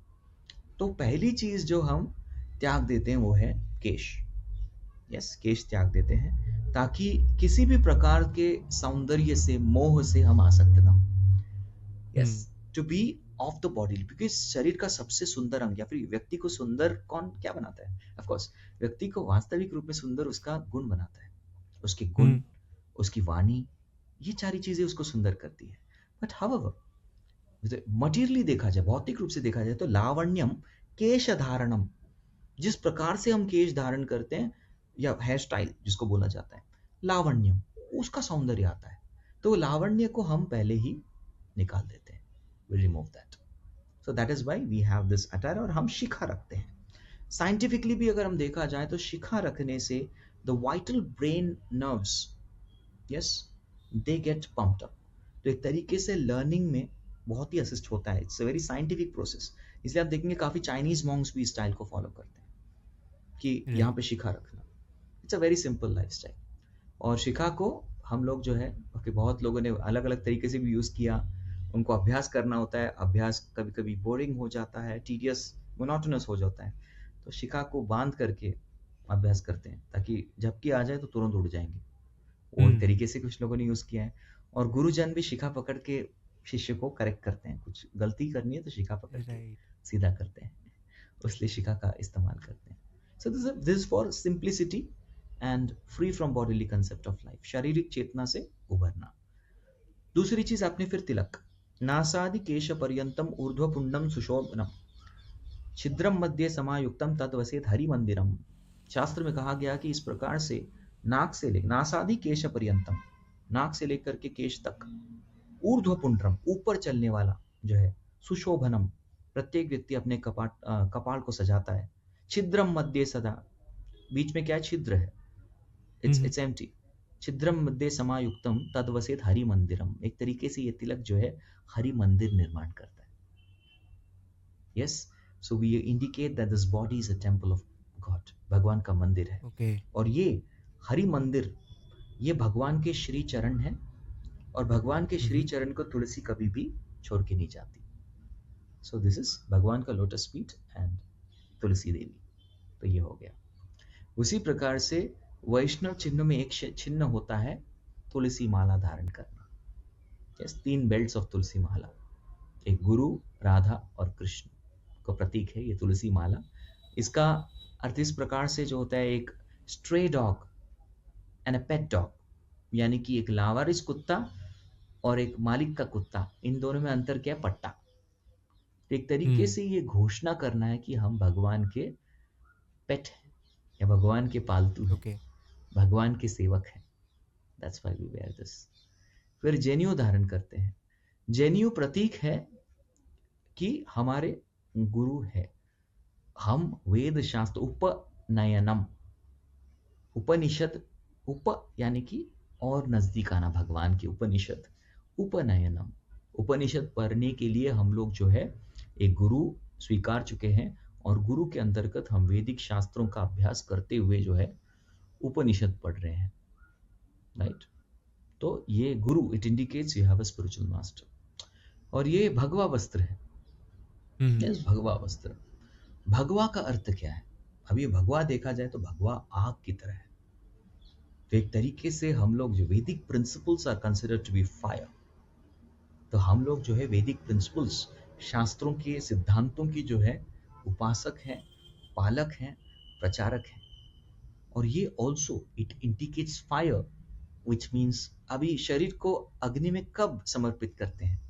S2: तो पहली चीज जो हम त्याग देते हैं वो है केश। यस, केश त्याग देते हैं ताकि किसी भी प्रकार के सौंदर्य से, मोह से हम आसक्त ना हो। Yes,
S1: Hmm.
S2: To be of the body, क्योंकि शरीर का सबसे सुंदर अंग, या फिर व्यक्ति को सुंदर कौन क्या बनाता है? ऑफ कोर्स व्यक्ति को वास्तविक रूप में सुंदर उसका गुण बनाता है, उसके गुण,
S1: Hmm.
S2: उसकी वाणी, ये सारी चीजें उसको सुंदर करती है। बट हाउएवर, मटीरियली देखा जाए, भौतिक रूप से देखा जाए, तो लावण्यम केश धारणम, जिस प्रकार से हम केश धारण करते हैं, या हेयर स्टाइल जिसको बोला जाता है, लावण्यम, उसका सौंदर्य आता है। तो लावण्य को हम पहले ही निकाल देते हैं, we remove that. So that is why we have this attire, और हम शिखा रखते हैं। साइंटिफिकली भी अगर हम देखा जाए तो शिखा रखने से the vital brain nerves, yes, they get pumped up। तो एक तरीके से लर्निंग में बहुत ही असिस्ट होता है। It's a very scientific process. इसलिए आप देखेंगे काफी चाइनीज मॉन्क्स भी स्टाइल को फॉलो करते हैं कि यहाँ
S1: Right.
S2: पे शिखा रखना। It's a very simple lifestyle. और शिखा को हम लोग जो है, ओके, बहुत लोगों ने अलग अलग तरीके से भी यूज़ किया। उनको अभ्यास करना होता है, अभ्यास कभी कभी बोरिंग हो जाता है, टीडियस, मोनोटोनस हो जाता है, तो शिखा को बांध करके अभ्यास करते हैं ताकि झपकी आ जाए तो तुरंत उड़ जाएंगे। वो एक
S1: Hmm.
S2: तरीके से कुछ लोगों ने यूज़ किया है। और गुरुजन भी शिखा पकड़ के शिष्य को करेक्ट करते हैं, कुछ गलती करनी है तो शिखा पकड़ के
S1: Right.
S2: सीधा करते हैं, इसलिए शिखा का इस्तेमाल करते हैं। So this for simplicity and free from bodily concept of life, शारीरिक चेतना से उभरना। दूसरी चीज आपने फिर तिलक, नासादि केश पर्यंतम ऊर्ध्वपुंडम सुशोभनम, छिद्रम मध्य समायुक्तम तद्वसेत हरि मंदिरम। शास्त्र में कहा गया कि इस प्रकार से नाक से ले, नासादि केश पर्यंतम, नाक से लेकर के केश तक, ऊर्ध्वपुंड्रम, ऊपर चलने वाला जो है, सुशोभनम, प्रत्येक व्यक्ति अपने कपाल को सजाता है। छिद्रम मध्य सदा, बीच में क्या छिद्र है,
S1: Mhm.
S2: It's empty. छिद्रम मध्य समायुक्तम तद्वसेत हरि मंदिरम, एक तरीके से ये तिलक जो है हरि मंदिर निर्माण करता है। Yes, so we indicate that this body is a temple of God, भगवान का मंदिर है।
S1: Okay.
S2: और ये हरि मंदिर, ये भगवान के श्री चरण है, और भगवान के श्री
S1: Mhm.
S2: चरण को तुलसी कभी भी छोड़ के नहीं जाती। सो दिस इज भगवान का lotus feet and Tulsi Devi. तो ये हो गया। उसी प्रकार से वैष्णव चिन्ह में एक चिन्ह होता है तुलसी माला धारण करना। यस, 3 बेल्ट्स ऑफ तुलसी माला, एक गुरु, राधा और कृष्ण को प्रतीक है ये तुलसी माला। इसका अर्थ इस प्रकार से जो होता है, एक stray dog and a pet dog, यानी कि एक लावारिस कुत्ता और एक मालिक का कुत्ता, इन दोनों में अंतर क्या है? पट्टा। तो एक तरीके
S1: Hmm.
S2: से ये घोषणा करना है कि हम भगवान के पेट हैं या भगवान के पालतू हैं,
S1: Okay.
S2: भगवान के सेवक हैं। That's why we wear this. फिर जनेऊ धारण करते हैं। जनेऊ प्रतीक है कि हमारे गुरु है। हम वेद शास्त्र उपनयनम, उपनिषद, उप यानी कि और नजदीक आना भगवान के, उपनिषद, उपनयनम, उपनिषद पढ़ने के लिए हम लोग जो है एक गुरु स्वीकार चुके हैं, और गुरु के अंतर्गत हम वैदिक शास्त्रों का अभ्यास करते हुए जो है उपनिषद पढ़ रहे हैं, राइट। तो ये गुरु, it indicates you have a spiritual master. और ये भगवा वस्त्र है।
S1: Hmm.
S2: यस, भगवा वस्त्र। भगवा का अर्थ क्या है? अब ये भगवा देखा जाए तो भगवा आग की तरह है। तो एक तरीके से हम लोग जो वैदिक principles are considered to be fire, तो हम लोग जो है वैदिक प्रिंसिपल्स, शास्त्रों के सिद्धांतों की जो है उपासक हैं, पालक हैं, प्रचारक हैं। और ये also it indicates fire, which means अभी शरीर को अग्नि में कब समर्पित करते हैं?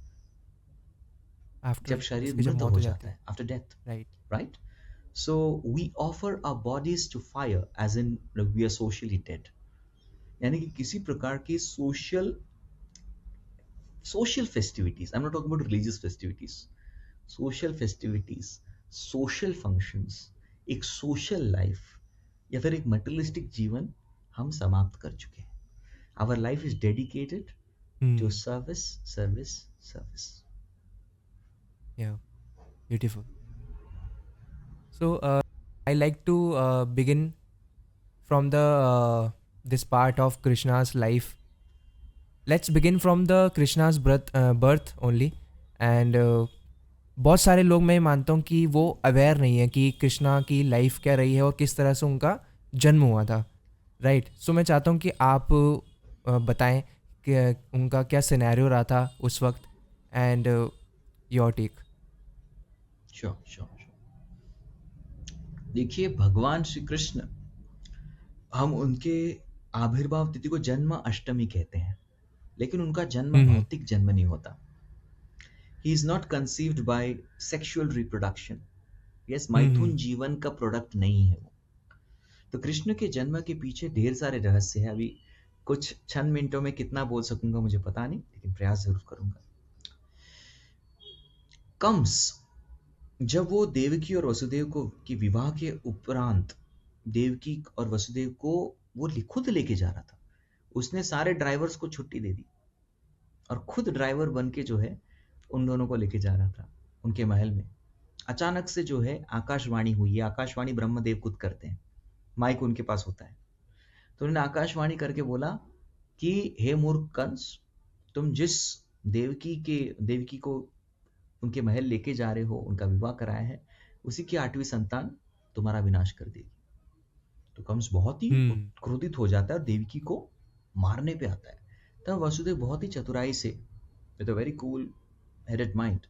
S1: After
S2: जब शरीर
S1: उसकी जब
S2: मृत
S1: मौत
S2: हो
S1: हो
S2: जाता
S1: जाती है,
S2: है, after death,
S1: right?
S2: Right. So we offer our bodies to fire as in we are socially dead. यानी कि किसी प्रकार की social festivities, I am not talking about religious festivities, social festivities, social functions, एक सोशल लाइफ या फिर एक materialistic जीवन हम समाप्त कर चुके हैं। Our life is dedicated to
S1: Hmm.
S2: Service, service, service.
S1: Yeah, beautiful. So I like to begin from the this part of Krishna's life. Let's begin from the Krishna's birth only. And बहुत सारे लोग, मैं मानता हूँ कि वो aware नहीं है कि कृष्णा की लाइफ क्या रही है और किस तरह से उनका जन्म हुआ था, राइट। सो मैं चाहता हूँ कि आप बताएं कि उनका क्या सिनेरियो रहा था उस वक्त, and your take.
S2: Sure, sure, sure. देखिए, भगवान श्री कृष्ण, हम उनके आविर्भाव तिथि को जन्म अष्टमी कहते हैं, लेकिन उनका जन्म
S1: हम्म।
S2: भौतिक जन्म नहीं होता। He is not conceived by sexual reproduction. Yes,
S1: hmm.
S2: मैथुन जीवन का प्रोडक्ट नहीं है वो। तो कृष्ण के जन्म के पीछे ढेर सारे रहस्य हैं। अभी कुछ चंद मिनटों में कितना बोल सकूंगा मुझे पता नहीं, लेकिन प्रयास जरूर करूंगा। कंस, जब वो देवकी और वसुदेव को की विवाह के उपरांत देवकी और वसुदेव को वो खुद लेके जा रहा था, उसने सारे ड्राइवर्स को छुट्टी दे दी और खुद ड्राइवर बन के जो है उन दोनों को लेके जा रहा था उनके महल में। अचानक से जो है आकाशवाणी हुई है। आकाशवाणी ब्रह्मदेव खुद करते हैं, माइक उनके पास होता है। तो उन्होंने आकाशवाणी करके बोला कि हे मूर्ख कंस, तुम जिस देवकी को उनके महल लेके जा रहे हो, उनका विवाह कराया है, उसी की 8वीं संतान तुम्हारा विनाश कर देगी। तो कंस बहुत ही
S1: हम्म।
S2: क्रोधित हो जाता है और देवकी को मारने पे आता है। तब वसुदेव बहुत ही चतुराई से, with a very cool headed mind,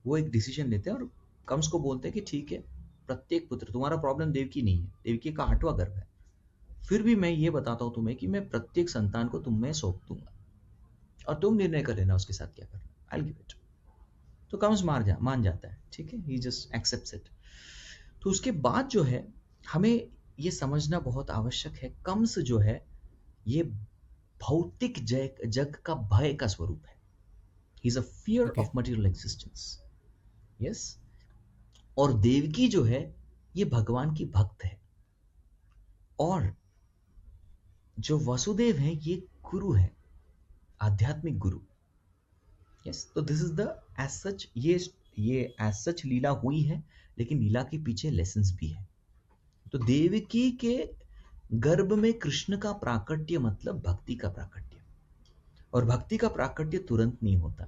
S2: वो एक डिसीजन लेते हैं और कंस को बोलते हैं कि ठीक है, प्रत्येक पुत्र, तुम्हारा प्रॉब्लम देवकी नहीं है, देवकी का 8वां गर्भ है, फिर भी मैं ये बताता हूं तुम्हें कि मैं प्रत्येक संतान को तुम्हें सौंप दूंगा और तुम निर्णय कर लेना उसके साथ क्या करना। I give it. तो कंस मान जाता है, ठीक है, ही जस्ट एक्सेप्ट्स इट। तो उसके बाद जो है हमें ये समझना बहुत आवश्यक है, कंस जो है ये भौतिक जग का भय का स्वरूप है। He is a fear
S1: okay.
S2: Of material existence. Yes. और देवकी जो है ये भगवान की भक्त है, और जो वसुदेव है ये गुरु है, आध्यात्मिक गुरु। यस। तो this is the age such, ये एज सच लीला हुई है, लेकिन लीला के पीछे लेसन्स भी है। तो देवकी के गर्भ में कृष्ण का प्राकट्य मतलब भक्ति का प्राकट्य, और भक्ति का प्राकट्य तुरंत नहीं होता।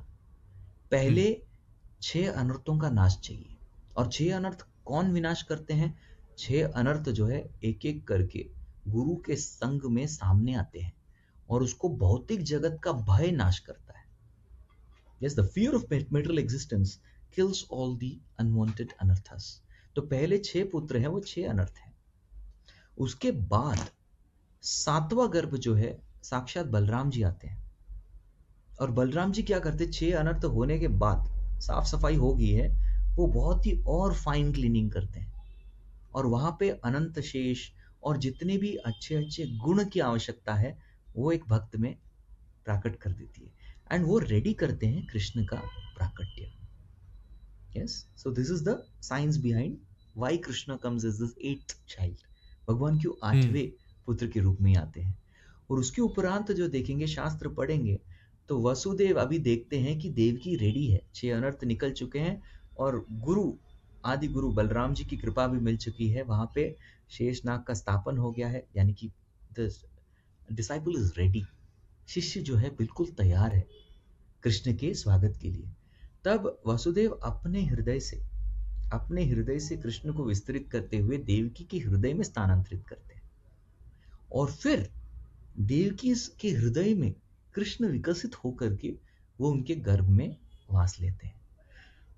S2: पहले 6 अनर्थों का नाश चाहिए। और 6 अनर्थ कौन विनाश करते हैं? 6 अनर्थ जो है एक एक करके गुरु के संग में सामने आते हैं और उसको भौतिक जगत का भय नाश करता है। Yes, the fear of material existence kills all the unwanted anarthas. तो पहले 6 पुत्र हैं, वो 6 अनर्थ हैं। उसके बाद 7वां गर्भ जो है साक्षात बलराम जी आते हैं। और बलराम जी क्या करते, 6 अनर्थ होने के बाद साफ सफाई हो गई है, वो बहुत ही और फाइन क्लीनिंग करते हैं, और वहां पे अनंत शेष और जितने भी अच्छे अच्छे गुण की आवश्यकता है वो एक भक्त में प्राकट कर देती है, एंड वो रेडी करते हैं कृष्ण का प्राकट्य। Yes, so this is the science behind why Krishna comes as this 8th child. भगवान क्यों
S1: हम्म
S2: 8वें पुत्र के रूप में आते हैं। और उसके उपरांत जो देखेंगे, शास्त्र पढ़ेंगे, तो वसुदेव अभी देखते हैं कि देवकी रेडी है, 6 अनर्थ निकल चुके हैं, और गुरु, आदि गुरु बलराम जी की कृपा भी मिल चुकी है, वहां पे शेषनाग का स्थापन हो गया है, यानी कि द डिसाइपल इज रेडी, शिष्य जो है बिल्कुल तैयार है कृष्ण के स्वागत के लिए। तब वसुदेव अपने हृदय से कृष्ण को विस्तृत करते हुए देवकी के हृदय में स्थानांतरित करते हैं, और फिर देवकी के हृदय में कृष्ण विकसित होकर के वो उनके गर्भ में वास लेते हैं।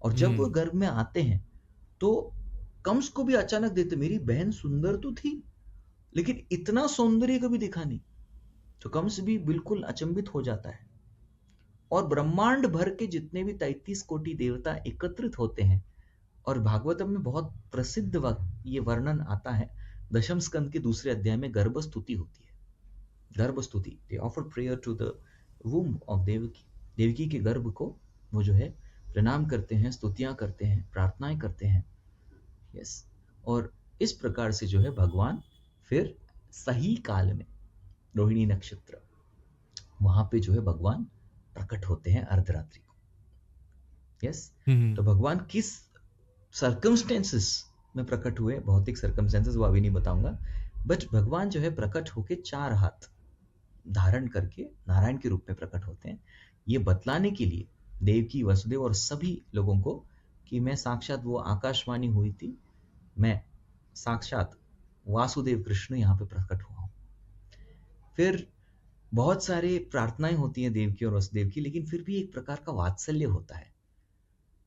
S2: और जब वो
S1: हम्म
S2: गर्भ में आते हैं तो कंस को भी अचानक देते, मेरी बहन सुंदर तो थी लेकिन इतना सौंदर्य कभी दिखा नहीं। तो कंस भी बिल्कुल अचंभित हो जाता है, और ब्रह्मांड भर के जितने भी 33 कोटि देवता एकत्रित होते हैं। और भागवतम में बहुत प्रसिद्ध ये वर्णन आता है, दशम स्कंद के दूसरे अध्याय में गर्भ स्तुति होती है। गर्भ स्तुति, they offer prayer to the womb of Devaki, Devaki के गर्भ को वो जो है प्रणाम करते हैं, स्तुतियां करते हैं, प्रार्थनाएं करते हैं। यस, और इस प्रकार से जो है भगवान फिर सही काल में, रोहिणी नक्षत्र, वहां पे जो है भगवान प्रकट होते हैं अर्धरात्रि को। यस, तो
S1: हम्म
S2: भगवान किस सर्कमस्टेंसेस में प्रकट हुए, भौतिक सर्कमस्टेंसेस वो अभी नहीं बताऊंगा, बट भगवान जो है प्रकट होके 4 हाथ धारण करके नारायण के रूप में प्रकट होते हैं, ये बतलाने के लिए देवकी, वसुदेव और सभी लोगों को कि मैं साक्षात वो आकाशवाणी हुई थी, मैं साक्षात वासुदेव कृष्ण यहाँ पे प्रकट हुआ हूँ। फिर बहुत सारे प्रार्थनाएं होती हैं देवकी और वसुदेव की, लेकिन फिर भी एक प्रकार का वात्सल्य होता है।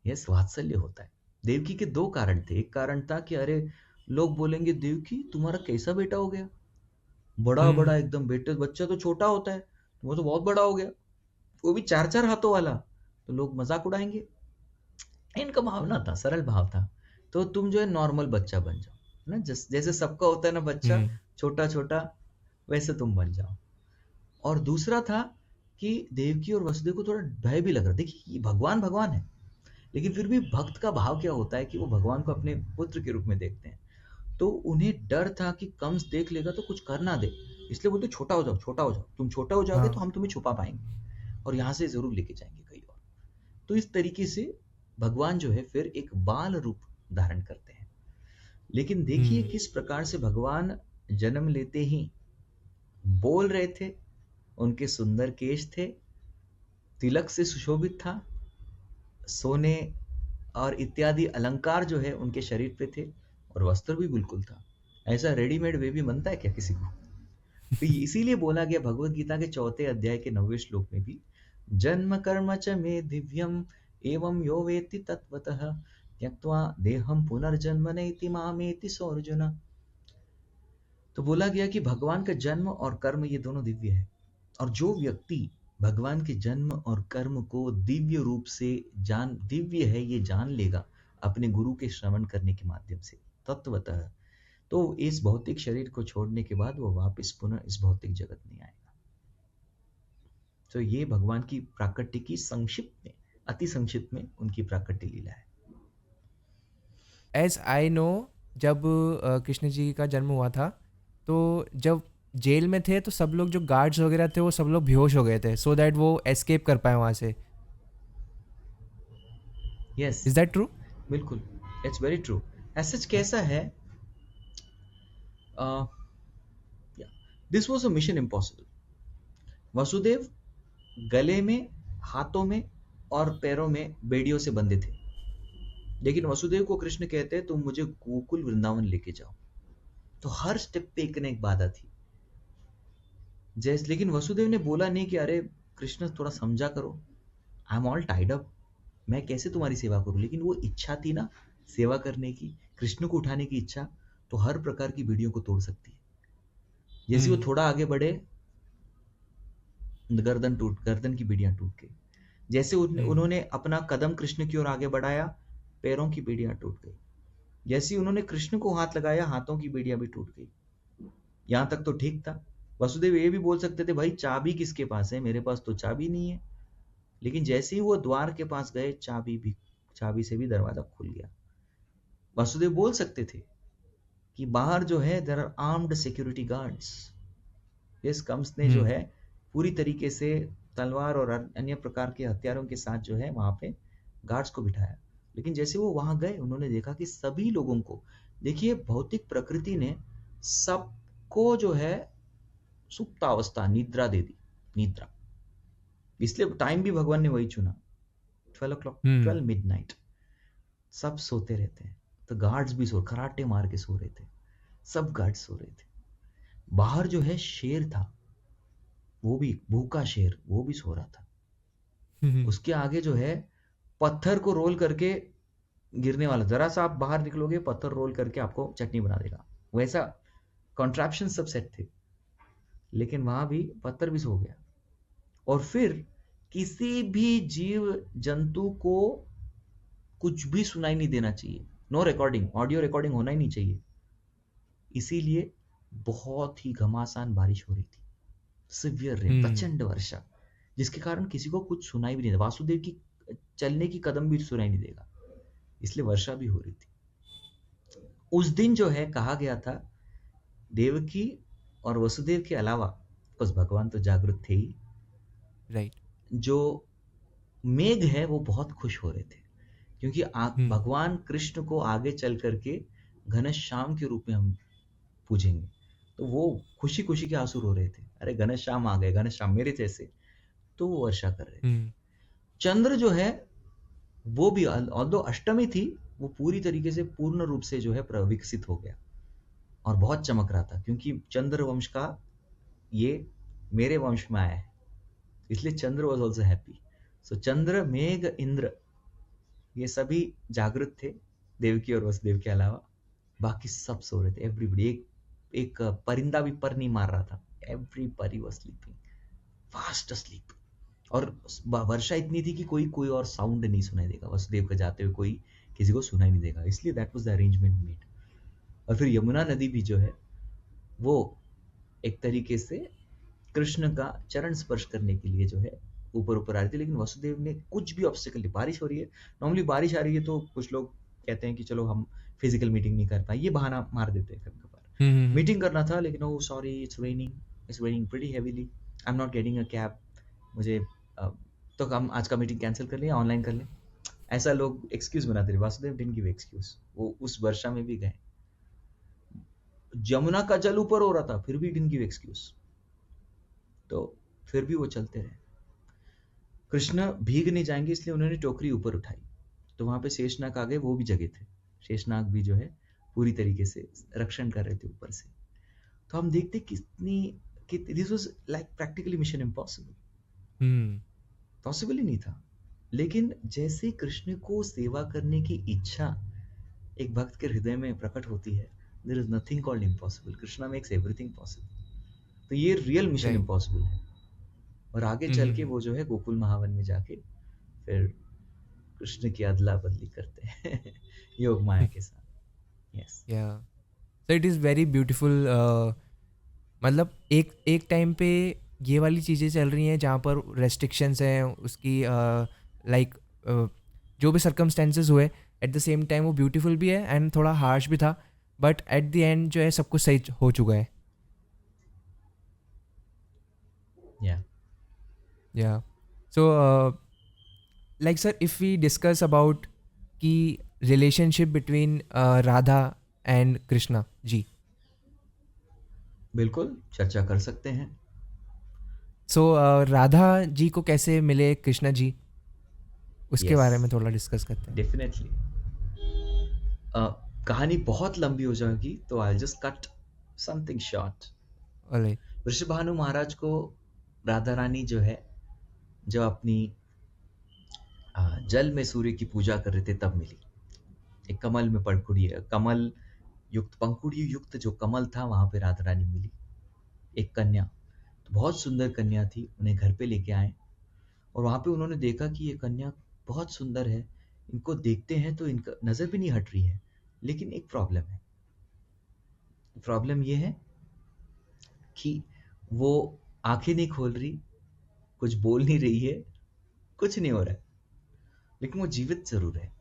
S2: यस, वात्सल्य होता है। देवकी के 2 कारण थे। एक कारण था कि अरे लोग बोलेंगे देवकी तुम्हारा कैसा बेटा हो गया, बड़ा बड़ा
S1: हम्म
S2: एकदम, बेटे बच्चा तो छोटा होता है, वो तो बहुत बड़ा हो गया, वो भी 4 4 हाथों वाला, तो लोग मजाक उड़ाएंगे। इनका भावना था, सरल भाव था, तो तुम जो है नॉर्मल बच्चा बन जाओ ना, जैसे सबका होता है ना बच्चा,
S1: हम्म
S2: छोटा छोटा, वैसे तुम बन जाओ। और दूसरा था कि देवकी और वसुदेव को थोड़ा भय भी लग रहा, देखिए ये भगवान भगवान है, लेकिन फिर भी भक्त का भाव क्या होता है कि वो भगवान को अपने पुत्र के रूप में देखते हैं। तो उन्हें डर था कि कंस देख लेगा तो कुछ कर ना दे, इसलिए बोलते छोटा हो जाओ, छोटा हो जाओ, तुम छोटा हो जाओगे तो
S1: हाँ
S2: हम तुम्हें छुपा पाएंगे और यहाँ से जरूर लेके जाएंगे कहीं और। तो इस तरीके से भगवान जो है फिर एक बाल रूप धारण करते हैं। लेकिन देखिए
S1: हम्म
S2: किस प्रकार से भगवान जन्म लेते ही बोल रहे थे, उनके सुंदर केश थे, तिलक से सुशोभित था, सोने और इत्यादि अलंकार जो है उनके शरीर पे थे, और वस्त्र भी बिल्कुल था। ऐसा रेडीमेड वे भी बनता है क्या किसी को? तो इसीलिए बोला गया भगवत गीता के 4थे अध्याय के 9वें श्लोक में भी, जन्म कर्म च मे दिव्यम एवं यो वेत्ति तत्वतः त्यक्त्वा देहम पुनर्जन्म नैति मामेति सो अर्जुन। तो बोला गया कि भगवान का जन्म और कर्म ये दोनों दिव्य है, और जो व्यक्ति भगवान के जन्म और कर्म को दिव्य रूप से दिव्य है ये जान लेगा अपने गुरु के श्रवण करने के माध्यम से तत्वतः, तो इस भौतिक शरीर को छोड़ने के बाद वो वापस पुनः इस भौतिक जगत में आएगा। तो ये भगवान की प्राकट्य की संक्षिप्त में, अति संक्षिप्त में उनकी प्राकट्य लीला है।
S1: एज आई नो, जब कृष्ण जी का जन्म हुआ था, तो जब जेल में थे तो सब लोग जो गार्ड्स वगैरह थे वो सब लोग बेहोश हो गए थे, सो दैट वो एस्केप कर पाए वहाँ से।
S2: Yes,
S1: is that true?
S2: बिल्कुल, इट्स वेरी ट्रू। एज सच कैसा है, this was a mission impossible. Vasudev गले में, हाथों में और पैरों में बेड़ियों से बंधे थे, लेकिन वसुदेव को कृष्ण कहते हैं तुम मुझे गोकुल वृंदावन लेके जाओ। तो हर स्टेप पे एक न एक बाधा थी। जैसे लेकिन वसुदेव ने बोला नहीं कि अरे कृष्ण थोड़ा समझा करो, I am all tied up, मैं कैसे तुम्हारी सेवा करूं। लेकिन वो इच्छा थी ना सेवा करने की, कृष्ण को उठाने की इच्छा, तो हर प्रकार की बीड़ियों को तोड़ सकती है। जैसे वो
S1: हम्म
S2: थोड़ा आगे बढ़े, गर्दन की बेड़ियां टूट गई। जैसे
S1: हम्म
S2: उन्होंने अपना कदम कृष्ण की ओर आगे बढ़ाया, पैरों की बेड़ियां टूट गई। जैसे ही उन्होंने कृष्ण को हाथ लगाया, हाथों की बेड़ियां भी टूट गई। यहां तक तो ठीक था। वसुदेव ये भी बोल सकते थे, भाई चाबी किसके पास है, मेरे पास तो चाबी नहीं है। लेकिन जैसे ही वो द्वार के पास गए, चाबी से भी दरवाजा खुल गया। वसुदेव बोल सकते थे कि बाहर जो है there are armed security guards. इस कंस ने जो
S1: हम्म
S2: है पूरी तरीके से तलवार और अन्य प्रकार के हथियारों के साथ जो है वहां पे गार्ड्स को बिठाया। लेकिन जैसे वो वहां गए, उन्होंने देखा कि सभी लोगों को, देखिए भौतिक प्रकृति ने सबको जो है सुप्तावस्था, निद्रा दे दी। निद्रा, इसलिए टाइम भी भगवान ने वही चुना, 12 o'clock,
S1: हम्म
S2: 12 midnight। सब सोते रहते हैं, तो गार्ड्स भी खराटे मार के सो रहे थे। सब गार्ड्स सो रहे थे। बाहर जो है शेर था, वो भी भूखा शेर, वो भी सो रहा था।
S1: हम्म
S2: उसके आगे जो है पत्थर को रोल करके गिरने वाला, जरा सा आप बाहर निकलोगे, पत्थर रोल करके आपको चटनी बना देगा, वैसा कॉन्ट्रैप्शन सब सेट थे। लेकिन वहां भी पत्थर भी सो गया। और फिर किसी भी जीव जंतु को कुछ भी सुनाई नहीं देना चाहिए, नो रिकॉर्डिंग, ऑडियो रिकॉर्डिंग होना ही नहीं चाहिए। इसीलिए बहुत ही घमासान बारिश हो रही थी, सिवियर रेन,
S1: हम्म
S2: प्रचंड वर्षा, जिसके कारण किसी को कुछ सुनाई भी नहीं देगा, वासुदेव की चलने की कदम भी सुनाई नहीं देगा, इसलिए वर्षा भी हो रही थी। उस दिन जो है कहा गया था, देवकी और वसुदेव के अलावा, बस भगवान तो जागृत थे ही,
S1: राइट
S2: जो मेघ है वो बहुत खुश हो रहे थे, क्योंकि
S1: हम्म
S2: भगवान कृष्ण को आगे चल करके घनश्याम के रूप में हम पूजेंगे। तो वो खुशी खुशी के आंसू रो रहे थे, अरे घनश्याम आ गए, घनश्याम मेरे जैसे। तो वो वर्षा कर रहे थे।
S1: हम्म
S2: चंद्र जो है वो भी, ऑल्दो अष्टमी थी, वो पूरी तरीके से पूर्ण रूप से जो है विकसित हो गया और बहुत चमक रहा था, क्योंकि चंद्र वंश का ये मेरे वंश में आया है, इसलिए चंद्र वॉज ऑल्सो हैप्पी। सो चंद्र, मेघ, इंद्र, ये सभी जागृत थे, देवकी और वसुदेव के अलावा। बाकी सब सो रहे थे, एवरीबडी। एक एक परिंदा भी पर नहीं मार रहा था, everybody was sleeping, fast asleep. और वर्षा इतनी थी कि कोई कोई और साउंड नहीं सुनाई देगा, वसुदेव का जाते हुए कोई किसी को सुनाई नहीं देगा, इसलिए that was the arrangement made. और फिर यमुना नदी भी जो है वो एक तरीके से कृष्ण का चरण स्पर्श करने के लिए जो है ऊपर ऊपर आ रही थी। लेकिन वसुदेव ने कुछ भी ऑब्स्टिकल नहीं, बारिश हो रही है, नॉर्मली बारिश आ रही है तो कुछ लोग कहते हैं कि चलो हम फिजिकल मीटिंग नहीं कर पाए, ये बहाना मार देते हैं कभी कभार।
S1: हम्म
S2: मीटिंग करना था, लेकिन oh sorry, it's raining pretty heavily, I am not getting a cab, मुझे तो हम आज का मीटिंग कैंसिल कर लें, ऑनलाइन कर लें, ऐसा लोग एक्सक्यूज बनाते रहे। वासुदेव डिडंट गिव एक्सक्यूज, वो उस वर्षा में भी गए। जमुना का जल ऊपर हो रहा था, फिर भी डिडंट गिव एक्सक्यूज, तो फिर भी वो चलते रहे। कृष्ण भीग नहीं जाएंगे, इसलिए उन्होंने टोकरी ऊपर उठाई, तो वहां पे शेषनाग आ गए, वो भी जगह थे। शेषनाग भी जो है पूरी तरीके से रक्षण कर रहे थे ऊपर से। तो हम देखते कितनी कि this was like practically mission impossible,
S1: hmm
S2: possible ही नहीं था। लेकिन जैसे कृष्ण को सेवा करने की इच्छा एक भक्त के हृदय में प्रकट होती है, there is nothing called impossible, Krishna makes everything possible. तो ये रियल मिशन
S1: राइट
S2: इम्पॉसिबल है। और आगे चल के वो जो है गोकुल महावन में जाके फिर कृष्ण की अदला बदली करते हैं योग माया के साथ। यस।
S1: या so it is very beautiful. मतलब एक एक टाइम पे ये वाली चीज़ें चल रही हैं जहाँ पर रेस्ट्रिक्शंस हैं उसकी, लाइक जो भी सर्कमस्टेंसेस हुए, एट द सेम टाइम वो ब्यूटीफुल भी है एंड थोड़ा हार्श भी था, बट एट द एंड जो है सब कुछ सही हो चुका है।
S2: Yeah
S1: yeah so like sir, if we discuss about की relationship between Radha and Krishna ji,
S2: बिल्कुल चर्चा कर सकते हैं।
S1: सो राधा जी को कैसे मिले कृष्णा जी, उसके
S2: यस,
S1: बारे में थोड़ा डिस्कस करते हैं।
S2: डेफिनेटली। कहानी बहुत लंबी हो जाएगी, तो I just cut something short.
S1: Alright.
S2: Vrishabhanu Maharaj को राधा रानी जो है, जब अपनी जल में सूर्य की पूजा कर रहे थे तब मिली। एक कमल में पंखुड़ी, कमल युक्त, पंखुड़ी युक्त जो कमल था, वहां पे राधा रानी मिली, एक कन्या। तो बहुत सुंदर कन्या थी, उन्हें घर पे लेके आए और वहाँ पे उन्होंने देखा कि ये कन्या बहुत सुंदर है, इनको देखते हैं तो इनका नज़र भी नहीं हट रही है। लेकिन एक प्रॉब्लम है, प्रॉब्लम ये है कि वो आंखें नहीं खोल रही, कुछ बोल नहीं रही है, कुछ नहीं हो रहा है, लेकिन वो जीवित ज़रूर है,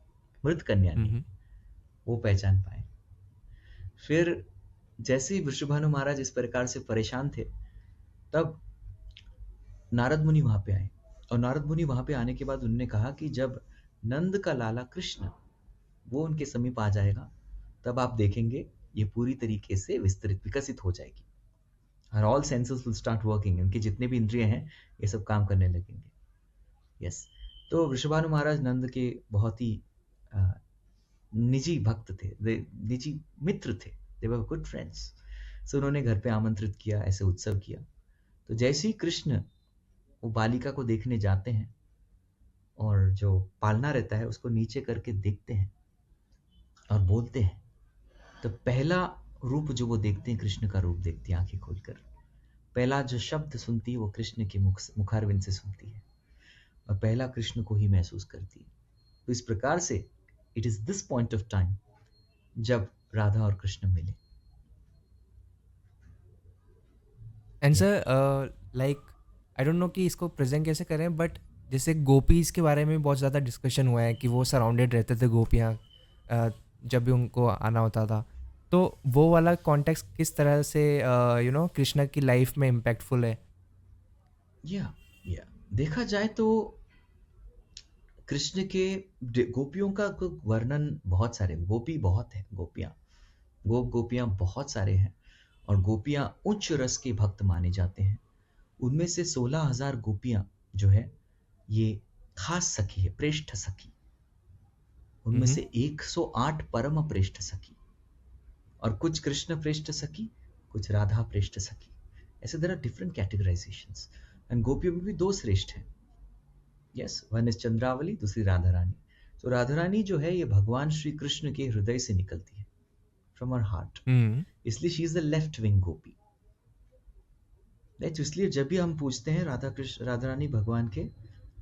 S2: मृत कन्या नहीं है,
S1: हम्म।
S2: वो पहचान पाए। फिर जैसे ही वृषभानु महाराज इस प्रकार से परेशान थे, तब नारद मुनि वहां पे आए और नारद मुनि वहां पे आने के बाद उन्होंने कहा कि जब नंद का लाला कृष्ण वो उनके समीप आ जाएगा, तब आप देखेंगे ये पूरी तरीके से विकसित हो जाएगी और all senses will start working, इनके जितने भी इंद्रिय हैं ये सब काम करने लगेंगे। यस। तो वृषभानु महाराज नंद के बहुत ही अ, निजी भक्त थे, निजी मित्र थे, दे वर गुड फ्रेंड्स। सो उन्होंने घर पे आमंत्रित किया, ऐसे उत्सव किया। तो जैसे ही कृष्ण वो बालिका को देखने जाते हैं और जो पालना रहता है उसको नीचे करके देखते हैं और बोलते हैं, तो पहला रूप जो वो देखते हैं कृष्ण का रूप देखती है आंखें खोलकर। पहला जो शब्द सुनती है वो कृष्ण के मुखारविंद से सुनती है और पहला कृष्ण को ही महसूस करती है। तो इस प्रकार से it is this point of time जब राधा और कृष्ण मिले।
S1: एंड
S2: या
S1: sir like I don't know कि इसको प्रेजेंट कैसे करें, बट जैसे गोपीज के बारे में बहुत ज़्यादा डिस्कशन हुआ है कि वो सराउंडेड रहते थे गोपियाँ जब भी उनको आना होता था। तो वो वाला कॉन्टेक्स्ट किस तरह से कृष्णा की लाइफ में इम्पैक्टफुल है?
S2: या देखा जाए तो कृष्ण के गोपियों का वर्णन बहुत सारे, गोपी बहुत है, गोपियां बहुत सारे हैं और गोपियां उच्च रस के भक्त माने जाते हैं। उनमें से 16,000 गोपियां जो है ये खास सखी है, प्रेष्ठ सखी। उनमें
S1: हम्म।
S2: से 108 परम प्रेष्ठ सखी और कुछ कृष्ण प्रेष्ठ सखी, कुछ राधा प्रेष्ठ सखी। ऐसे देयर आर डिफरेंट कैटेगराइजेशंस एंड गोपियों में भी दो श्रेष्ठ हैं। यस, वन इज चंद्रावली, दूसरी राधा रानी। तो राधा रानी जो है ये भगवान श्री कृष्ण के हृदय से निकलती है, फ्रॉम हर हार्ट,
S1: हम्म।
S2: इसलिए she is the left wing Gopi. Right, इसलिए जब भी हम पूछते हैं राधा रानी भगवान के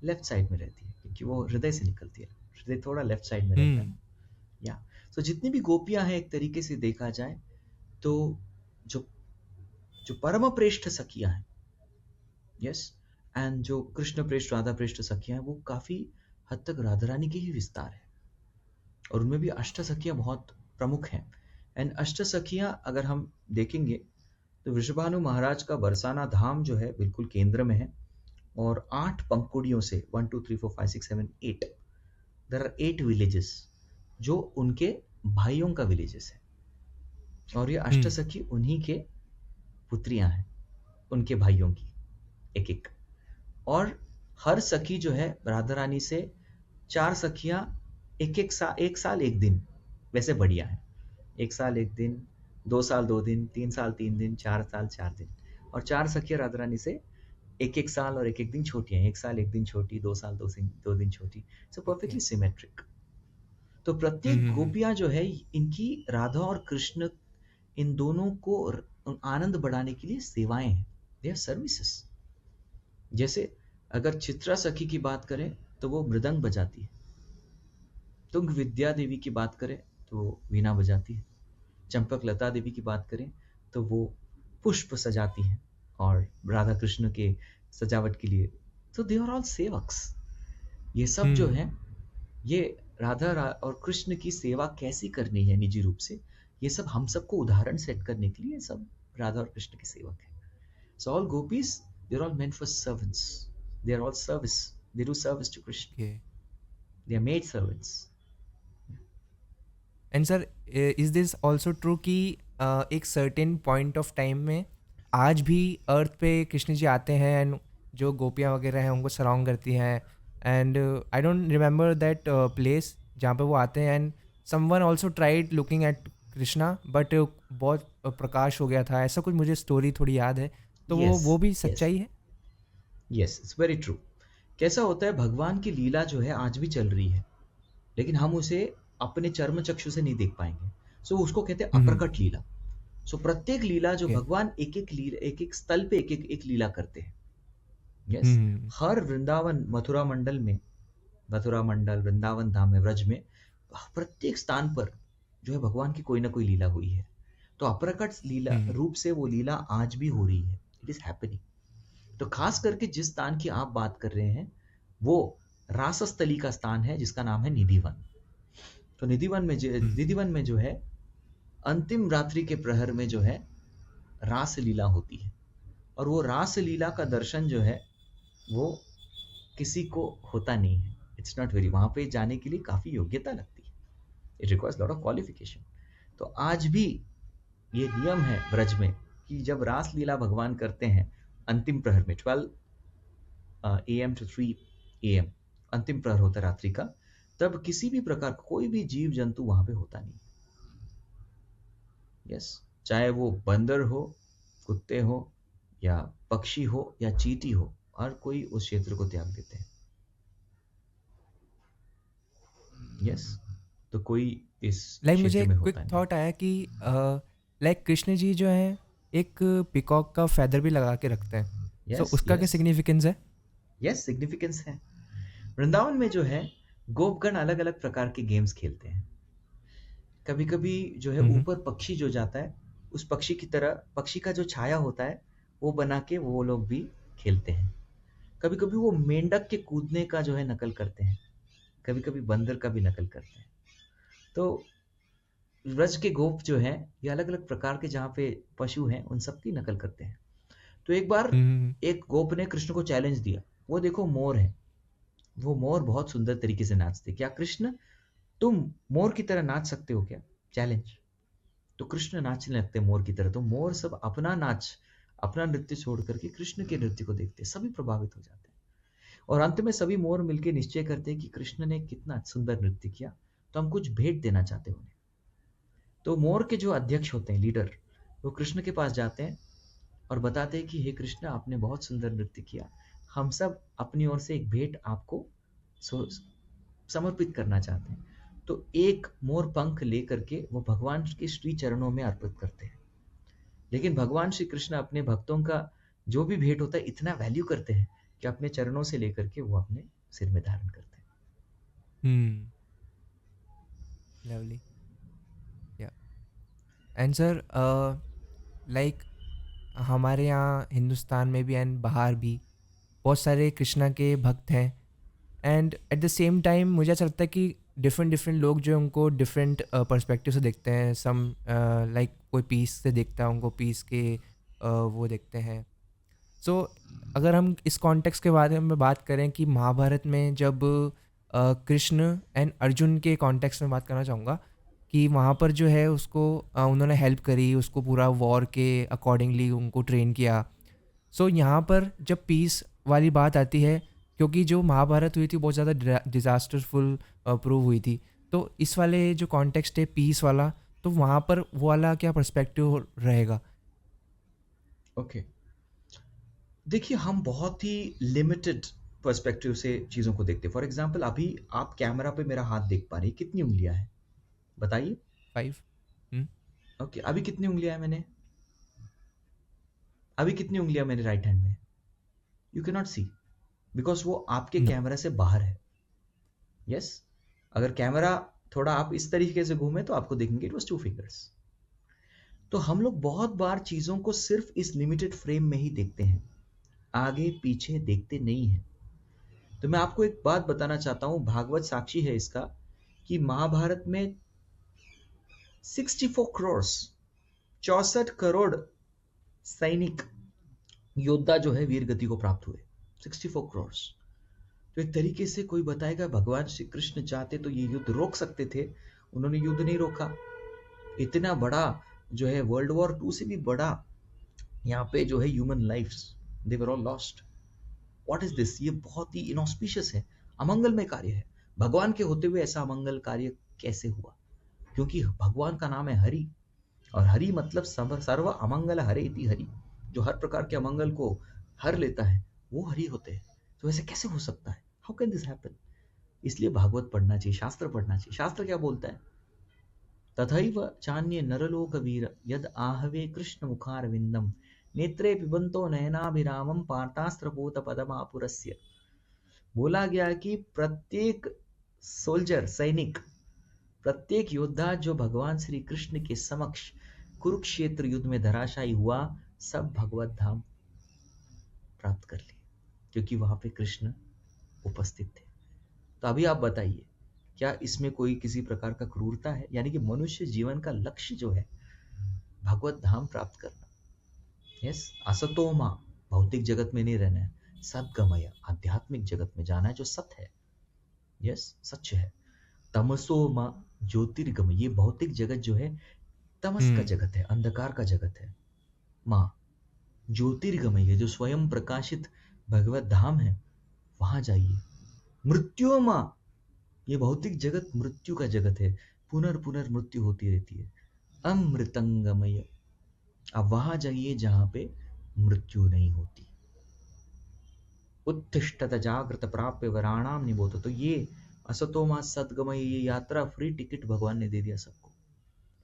S2: लेफ्ट साइड में रहती है क्योंकि वो हृदय से निकलती है, हृदय थोड़ा लेफ्ट साइड में रहता है
S1: हम्म।
S2: ना। या तो जितनी भी गोपियां हैं एक तरीके से देखा जाए तो जो जो परम प्रेष्ठ सखियां हैं, यस, एंड जो कृष्ण प्रेष्ठ राधा प्रेष्ठ सखियां हैं वो काफी हद तक राधा रानी के ही विस्तार है और उनमें भी अष्ट सखियां बहुत प्रमुख हैं। एंड अष्ट सखियां अगर हम देखेंगे तो वृषभानु महाराज का बरसाना धाम जो है बिल्कुल केंद्र में है और 8 पंखुड़ियों से 1 2 3 4 5 6 7 8 देयर आर 8 विलेजेस जो उनके भाइयों का विलेजेस है और ये अष्ट
S1: हम्म।
S2: सखी उन्हीं के पुत्रियां हैं, उनके भाइयों की एक एक। और हर सखी जो है राधा रानी से 4 सखियां एक साल एक दिन, वैसे बढ़िया है, 1 साल 1 दिन, 2 साल 2 दिन, 3 साल 3 दिन, 4 साल 4 दिन। और 4 सखियां राधा रानी से एक साल और एक दिन छोटी हैं, 1 साल 1 दिन छोटी, 2 साल 2 दिन छोटी। So
S1: okay.
S2: Perfectly symmetric. तो प्रत्येक
S1: हम्म।
S2: गोपियां जो है इनकी राधा और कृष्ण इन दोनों को आनंद बढ़ाने के लिए सेवाएं हैं, दे आर सर्विसेस। जैसे अगर चित्रा सखी की बात करें तो वो मृदंग बजाती है, तुंग विद्या देवी की बात करें तो वो वीणा बजाती है, चंपक लता देवी की बात करें तो वो पुष्प सजाती हैं और राधा कृष्ण के सजावट के लिए, तो दे आर ऑल सेवक्स। ये सब जो
S1: हम्म।
S2: है ये और कृष्ण की सेवा कैसी करनी है निजी रूप से, ये सब हम सबको उदाहरण सेट करने के लिए सब राधा और कृष्ण के सेवक हैं। So all gopis, they're all meant for servants. They are all service. They do service to Krishna.
S1: Okay.
S2: They are made servants.
S1: And sir, is this also true कि एक सर्टेन पॉइंट ऑफ टाइम में आज भी अर्थ पे कृष्ण जी आते हैं and जो गोपियाँ वगैरह हैं उनको सराउंड करती हैं, and I don't remember that place जहाँ पे वो आते हैं, and someone also tried looking at Krishna but बहुत प्रकाश हो गया था, ऐसा कुछ मुझे स्टोरी थोड़ी याद है, तो वो
S2: Yes,
S1: भी
S2: yes,
S1: सच्चाई है?
S2: yes, it's very true. कैसा होता है, भगवान की लीला जो है आज भी चल रही है, लेकिन हम उसे अपने चर्म चक्षु से नहीं देख पाएंगे। सो उसको कहते हैं
S1: हम्म।
S2: अप्रकट लीला। सो प्रत्येक लीला जो
S1: ओके।
S2: भगवान एक एक स्थल पे एक लीला करते हैं। यस,
S1: हम्म।
S2: हर वृंदावन मथुरा मंडल वृंदावन धाम में, व्रज में प्रत्येक स्थान पर जो है भगवान की कोई ना कोई लीला हुई है। तो अप्रकट लीला
S1: हम्म।
S2: रूप से वो लीला आज भी हो रही है, इट इज हैपनिंग। तो खास करके जिस स्थान की आप बात कर रहे हैं वो रासस्थली का स्थान है जिसका नाम है निधिवन। तो
S1: हम्म।
S2: निधिवन में जो है अंतिम रात्रि के प्रहर में जो है रास लीला होती है। और वो रास लीला का दर्शन जो है वो किसी को होता नहीं है। इट्स नॉट वेरी, वहां पे जाने के लिए काफी योग्यता लगती है, it requires lot of qualification. तो आज भी ये नियम है ब्रज में कि जब रास लीला भगवान करते हैं अंतिम प्रहर में 12 AM to 3 AM अंतिम प्रहर होता है रात्रि का, तब किसी भी प्रकार का कोई भी जीव जंतु वहां पे होता नहीं। यस, चाहे वो बंदर हो, कुत्ते हो, या पक्षी हो, या चींटी हो, हर कोई उस क्षेत्र को त्याग देते हैं। यस, तो कोई इस
S1: लाइक मुझे
S2: क्षेत्र
S1: एक
S2: में
S1: क्विक
S2: होता नहीं।
S1: थॉट आया कि लाइक कृष्ण जी जो है एक पिकॉक का फेदर भी लगा के रखते हैं। सो
S2: यस
S1: उसका क्या
S2: यस
S1: सिग्निफिकेंस है?
S2: यस, सिग्निफिकेंस है। वृंदावन में जो है गोपगण अलग अलग प्रकार के गेम्स खेलते हैं। कभी कभी जो है
S1: हम्म।
S2: ऊपर पक्षी जो जाता है उस पक्षी की तरह, पक्षी का जो छाया होता है वो बना के वो लोग भी खेलते हैं। कभी कभी वो मेंढक के कूदने का जो है नकल करते हैं, कभी कभी बंदर का भी नकल करते हैं। तो व्रज के गोप जो हैं ये अलग अलग प्रकार के जहाँ पे पशु हैं उन सब की नकल करते हैं। तो एक बार
S1: हम्म।
S2: एक गोप ने कृष्ण को चैलेंज दिया, वो देखो मोर है, वो मोर बहुत सुंदर तरीके से नाचते, क्या कृष्ण तुम मोर की तरह नाच सकते हो क्या? चैलेंज। तो कृष्ण नाचने लगते मोर की तरह। तो मोर सब अपना नाच, अपना नृत्य छोड़ करके कृष्ण के नृत्य को देखते, सभी प्रभावित हो जाते हैं। और अंत में सभी मोर मिलकर निश्चय करते हैं कि कृष्ण ने कितना सुंदर नृत्य किया, तो हम कुछ भेंट देना चाहते हैं उन्हें। तो मोर के जो अध्यक्ष होते हैं, लीडर, वो कृष्ण के पास जाते हैं और बताते हैं कि हे कृष्ण, आपने बहुत सुंदर नृत्य किया, हम सब अपनी ओर से एक भेंट आपको समर्पित करना चाहते हैं। तो एक मोर पंख लेकर के वो भगवान के श्री चरणों में अर्पित करते हैं। लेकिन भगवान श्री कृष्ण अपने भक्तों का जो भी भेंट होता है इतना वैल्यू करते हैं कि अपने चरणों से लेकर के वो अपने सिर में धारण करते हैं।
S1: हम्म। लवली। या एंड सर, लाइक हमारे यहाँ हिंदुस्तान में भी एंड बाहर भी बहुत सारे कृष्णा के भक्त हैं। And eight the same time मुझे ऐसा लगता है कि डिफरेंट डिफरेंट लोग जो हैं उनको डिफरेंट पर्सपेक्टिव से देखते हैं। सम लाइक कोई पीस से देखता है, उनको पीस के वो देखते हैं। सो अगर हम इस कॉन्टेक्स्ट के बारे में बात करें कि महाभारत में जब कृष्ण एंड अर्जुन के कॉन्टेक्स्ट में बात करना चाहूँगा कि वहाँ पर जो है उसको उन्होंने हेल्प करी, उसको पूरा वॉर के अकॉर्डिंगली उनको ट्रेन किया। सो यहाँ पर जब पीस वाली बात आती है, क्योंकि जो महाभारत हुई थी बहुत ज़्यादा डिज़ास्टरफुल प्रूव हुई थी, तो इस वाले जो कॉन्टेक्स्ट है पीस वाला, तो वहाँ पर वो वाला क्या पर्सपेक्टिव रहेगा?
S2: ओके, देखिए हम बहुत ही लिमिटेड पर्सपेक्टिव से चीज़ों को देखते हैं। फॉर एग्जाम्पल अभी आप कैमरा पे मेरा हाथ देख पा रहे हैं, कितनी उंगलियां हैं बताइए?
S1: 5।
S2: ओके, अभी कितनी उंगलियां हैं मैंने? अभी कितनी उंगलियां मेरे राइट हैंड में? You can not see, because वो आपके
S1: नो।
S2: कैमरा से बाहर है। यस, अगर कैमरा थोड़ा आप इस तरीके से घूमे तो आपको देखेंगे इट वॉज 2 फिंगर्स। तो हम लोग बहुत बार चीजों को सिर्फ इस लिमिटेड फ्रेम में ही देखते हैं, आगे पीछे देखते नहीं हैं। तो मैं आपको एक बात बताना चाहता हूं, भागवत साक्षी है इसका, कि महाभारत में 64 करोड़ 64 करोड़ सैनिक योद्धा जो है वीर गति को प्राप्त हुए। 64 करोड़। तो एक तरीके से कोई बताएगा भगवान श्री कृष्ण चाहते तो ये युद्ध रोक सकते थे, उन्होंने युद्ध नहीं रोका। इतना बड़ा जो है वर्ल्ड वॉर 2 से भी बड़ा यहाँ पे जो है human lifes, they were all lost. What is this? ये बहुत ही इनऑस्पिशियस है, अमंगलमय कार्य है। भगवान के होते हुए ऐसा अमंगल कार्य कैसे हुआ? क्योंकि भगवान का नाम है हरि, और हरि मतलब सर्व अमंगल हरे इति हरि, जो हर प्रकार के अमंगल को हर लेता है वो हरि होते हैं। तो ऐसे कैसे हो सकता है? How can this happen? इसलिए भागवत पढ़ना चाहिए, शास्त्र पढ़ना चाहिए। शास्त्र क्या बोलता है? तथैव चान्ये नरलोकवीर यद आहवे कृष्ण मुखारविंदम नेत्रे पिबंतो नयनाभिरामम पार्थास्त्रपूत पदमापुरस्य। बोला गया कि प्रत्येक सोल्जर, सैनिक, प्रत्येक योद्धा जो भगवान श्री कृष्ण के समक्ष कुरुक्षेत्र युद्ध में धराशायी हुआ, सब भगवत धाम प्राप्त कर लिए, क्योंकि वहां पे कृष्ण उपस्थित थे। तो अभी आप बताइए, क्या इसमें कोई किसी प्रकार का क्रूरता है? यानी कि मनुष्य जीवन का लक्ष्य जो है भगवत धाम प्राप्त करना। यस, असतो मां, भौतिक जगत में नहीं रहना है, सद्गमय, आध्यात्मिक जगत में जाना है जो सत्य है। यस, सच है। तमसो मां ज्योतिर्गमय, ये भौतिक जगत जो है तमस का जगत है, अंधकार का जगत है। मां ज्योतिर्गमय है, जो स्वयं प्रकाशित भगवत धाम है, वहां जाइए। मृत्यु मां, ये भौतिक जगत मृत्यु का जगत है, पुनर्मृत्यु होती रहती है। अमृतंगमय, अब वहां जाइए जहां पे मृत्यु नहीं होती। उत्तिष्ठत जागृत प्राप्य वराणाम निबोध, तो ये असतोमा सद्गमय, ये यात्रा फ्री टिकट भगवान ने दे दिया सबको,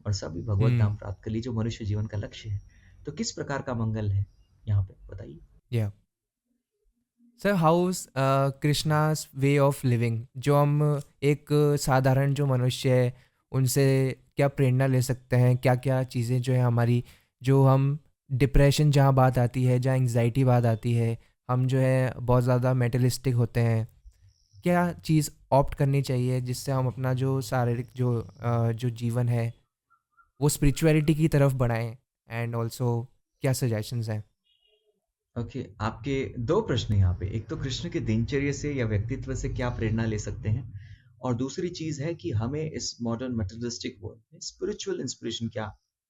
S2: और सभी भगवत धाम प्राप्त कर ली, जो मनुष्य जीवन का लक्ष्य है। तो किस प्रकार का मंगल है यहाँ पे, बताइए।
S1: या sir, house Krishna's way of living, जो हम एक साधारण जो मनुष्य है उनसे क्या प्रेरणा ले सकते हैं, क्या क्या चीज़ें जो है हमारी, जो हम डिप्रेशन जहाँ बात आती है, जहाँ एंग्जाइटी बात आती है, हम जो है बहुत ज़्यादा मेटलिस्टिक होते हैं, क्या चीज़ ऑप्ट करनी चाहिए जिससे हम अपना जो शारीरिक जो जीवन है वो स्पिरिचुअलिटी की तरफ बढ़ाएं, एंड ऑल्सो क्या सजेशंस हैं?
S2: ओके, आपके दो प्रश्न हैं यहाँ पे। एक तो कृष्ण के दिनचर्या से या व्यक्तित्व से क्या प्रेरणा ले सकते हैं, और दूसरी चीज है कि हमें इस मॉडर्न मटेरियलिस्टिक वर्ल्ड में स्पिरिचुअल इंस्पिरेशन क्या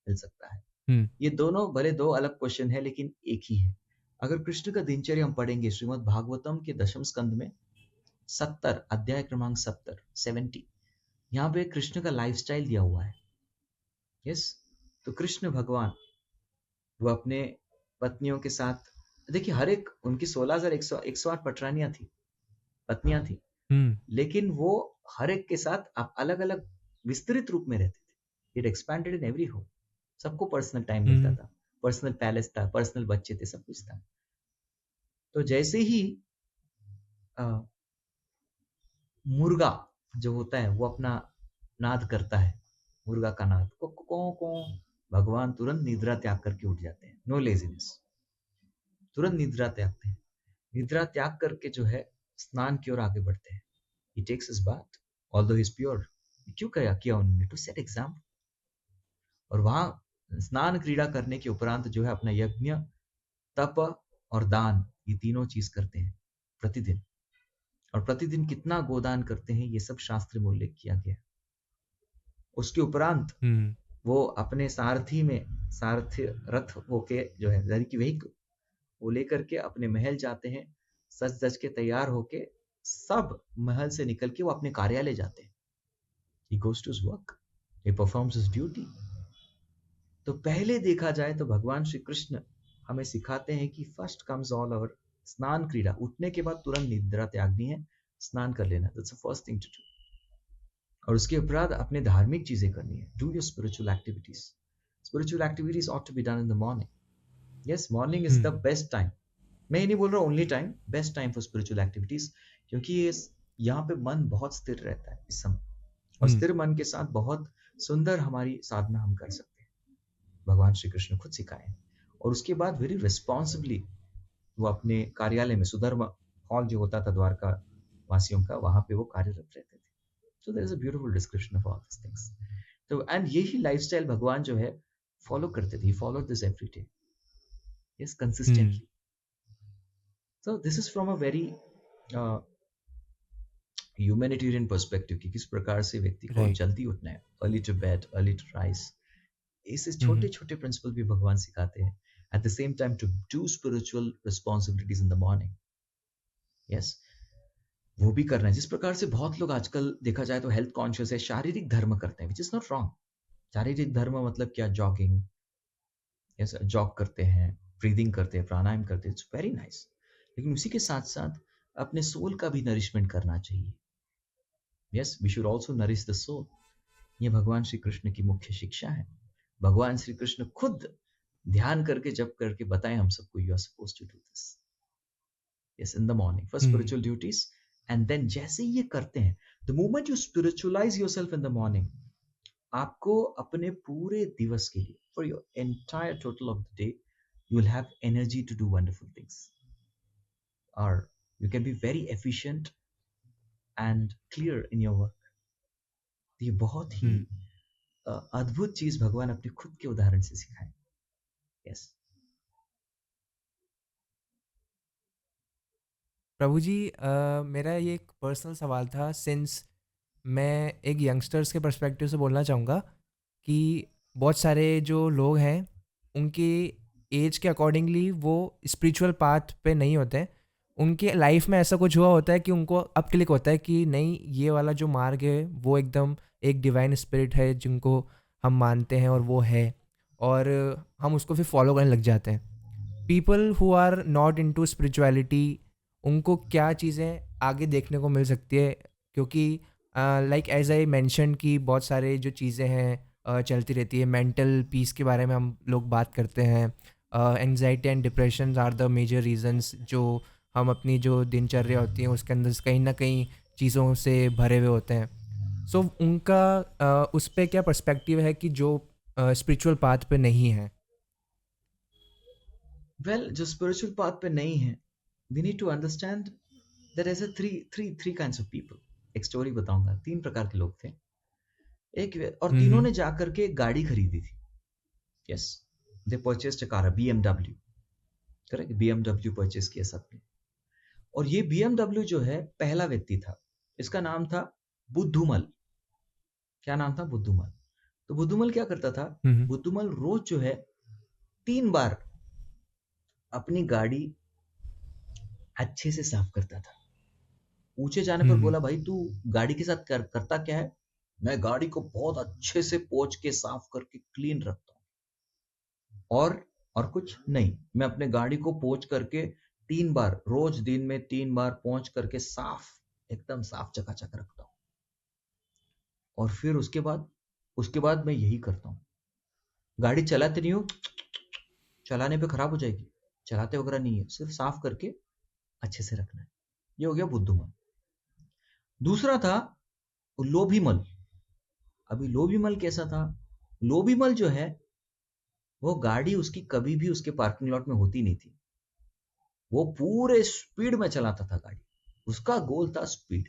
S2: मिल सकता है।
S1: हम्म।
S2: ये दोनों भले दो अलग क्वेश्चन है, लेकिन एक ही है। अगर कृष्ण का दिनचर्या हम पढ़ेंगे श्रीमद् भागवतम के दशम स्कंद में 70 अध्याय क्रमांक 70, यहाँ पे कृष्ण का लाइफस्टाइल दिया हुआ है। यस, तो कृष्ण भगवान वो अपने पत्नियों के साथ, देखिए हर एक उनकी 16,108 पटरानियां थी, पत्नियां थी, लेकिन वो हर एक के साथ आप अलग अलग विस्तृत रूप में रहते थे। It expanded in every home, सबको पर्सनल टाइम मिलता था, पर्सनल पैलेस था, पर्सनल बच्चे थे, सब कुछ था। तो जैसे ही मुर्गा जो होता है वो अपना नाद करता है, मुर्गा का नाद को को भगवान तुरंत निद्रा त्याग करके उठ जाते हैं। नो लेजीनेस, तुरंत निद्रा त्यागते हैं। निद्रा त्याग करके जो है स्नान की ओर आगे बढ़ते हैं। He takes his bath although he is pure. क्यों किया उन्होंने? To set example. और वहां स्नान क्रीड़ा करने के उपरांत जो है अपना यज्ञ, तप और दान, ये तीनों चीज करते हैं प्रतिदिन। और प्रतिदिन कितना गोदान करते हैं ये सब शास्त्र में उल्लेख किया गया। उसके उपरांत वो अपने सारथी में, सारथी रथ होके जो है, यानी कि व्हीकल, वो लेकर के अपने महल जाते हैं, सज धज के तैयार होके, सब महल से निकल के वो अपने कार्यालय जाते हैं। He goes to his work, he performs his duty। तो पहले देखा जाए तो भगवान श्री कृष्ण हमें सिखाते हैं कि फर्स्ट कम्स ऑल अवर स्नान क्रीड़ा, उठने के बाद तुरंत निद्रा त्यागनी है, स्नान कर लेना, that's the first thing to do. और उसके उपरांत अपने धार्मिक चीजें करनी है, do your spiritual activities. Spiritual activities ought to be done in the morning. Yes, morning is the best time. मैं ये नहीं बोल रहा only time, best time for spiritual activities, क्योंकि ये यहाँ पे मन बहुत स्थिर रहता है इस समय, और स्थिर मन के साथ बहुत सुंदर हमारी साधना हम कर सकते हैं, भगवान श्री कृष्ण खुद सिखाए। और उसके बाद वेरी रिस्पॉन्सिबली वो अपने कार्यालय में, सुधर्म हॉल जो होता था द्वारका वासियों का, वहां पे वो कार्यरत रहते थे। So there is a beautiful description of all this things. तो एंड यही लाइफस्टाइल भगवान जो है फॉलो करते थे, follow this every day, yes, consistently. So this is from a very humanitarian perspective कि किस प्रकार से व्यक्ति को
S1: राइट।
S2: जल्दी उठना है, early to bed early to rise. ऐसे छोटे छोटे प्रिंसिपल भी भगवान सिखाते हैं। At the same time to do spiritual responsibilities in the morning. Yes, वो भी करना है। जिस प्रकार से बहुत लोग आजकल देखा जाए तो हेल्थ कॉन्शियस है, शारीरिक धर्म करते हैं, विच इज नॉट रॉन्ग। शारीरिक धर्म मतलब क्या? जॉगिंग, यस, जॉग करते हैं, ब्रीदिंग करते हैं, प्राणायाम करते हैं, इट्स वेरी नाइस। लेकिन उसी के साथ साथ अपने सोल का भी नरिशमेंट करना चाहिए। Yes, we should also nourish the soul. ये भगवान श्री कृष्ण की मुख्य शिक्षा है। भगवान श्री कृष्ण खुद ध्यान करके जप करके बताएं हम सबको, you are suppose to do this, yes, in the morning for
S1: hmm
S2: spiritual duties. And then जैसे ही ये करते हैं, the moment you spiritualize yourself in the morning, आपको अपने पूरे दिवस के लिए, for your entire total of the day, you will have energy to do wonderful things, और you can be very efficient and clear in your work. ये बहुत ही
S1: हम्म
S2: अद्भुत चीज भगवान अपने खुद के उदाहरण से सिखाए। यस।
S1: प्रभु जी, मेरा ये एक पर्सनल सवाल था। सिंस मैं एक यंगस्टर्स के पर्सपेक्टिव से बोलना चाहूँगा कि बहुत सारे जो लोग हैं उनकी एज के अकॉर्डिंगली वो स्पिरिचुअल पाथ पे नहीं होते हैं। उनके लाइफ में ऐसा कुछ हुआ होता है कि उनको अब क्लिक होता है कि नहीं, ये वाला जो मार्ग है वो एकदम एक डिवाइन स्पिरिट है जिनको हम मानते हैं और वो है, और हम उसको फिर फॉलो करने लग जाते हैं। People who are not into spirituality, उनको क्या चीज़ें आगे देखने को मिल सकती है? क्योंकि लाइक एज आई मेंशन कि बहुत सारे जो चीज़ें हैं चलती रहती है। मेंटल पीस के बारे में हम लोग बात करते हैं। Anxiety and depression are the major reasons जो हम अपनी जो दिनचर्या होती है उसके अंदर कहीं ना कहीं चीज़ों से भरे हुए होते हैं। सो उनका उस पर क्या पर्सपेक्टिव है कि जो स्पिरिचुअल पाथ पे नहीं है?
S2: वेल, जो स्पिरिचुअल पाथ पे नहीं है, we need to understand that as a three kinds of people. एक स्टोरी बताऊंगा। 3 प्रकार के लोग थे। और तीनों
S1: हम्म
S2: ने जाकर के एक गाड़ी खरीदी थी। Yes, they purchased a car, BMW. Correct, BMW purchase किया सबने। और ये बीएमडब्ल्यू जो है, पहला व्यक्ति था, इसका नाम था बुद्धूमल। क्या नाम था? बुद्धूमल। तो बुद्धूमल क्या करता था?
S1: हम्म
S2: बुद्धूमल रोज जो है 3 बार अपनी गाड़ी अच्छे से साफ करता था। पूछे जाने पर
S1: हम्म
S2: बोला, भाई तू गाड़ी के साथ करता क्या है? मैं गाड़ी को बहुत अच्छे से पोंछ के साफ करके क्लीन रखता हूँ, और कुछ नहीं। मैं अपने गाड़ी को पोंछ करके 3 बार, रोज दिन में 3 बार पोंछ करके साफ, एकदम साफ चकाचक रखता हूँ। और फिर उसके बाद मैं यही करता हूँ। गाड़ी चलाते नहीं हो, चलाने पे खराब हो जाएगी, चलाते वगैरह नहीं है, सिर्फ साफ करके अच्छे से रखना है। ये हो गया बुद्धूमल। दूसरा था लोभीमल। अभी लोभीमल कैसा था? लोभीमल जो है, वो गाड़ी उसकी कभी भी उसके पार्किंग लॉट में होती नहीं थी। वो पूरे स्पीड में चलाता था गाड़ी। उसका गोल था स्पीड।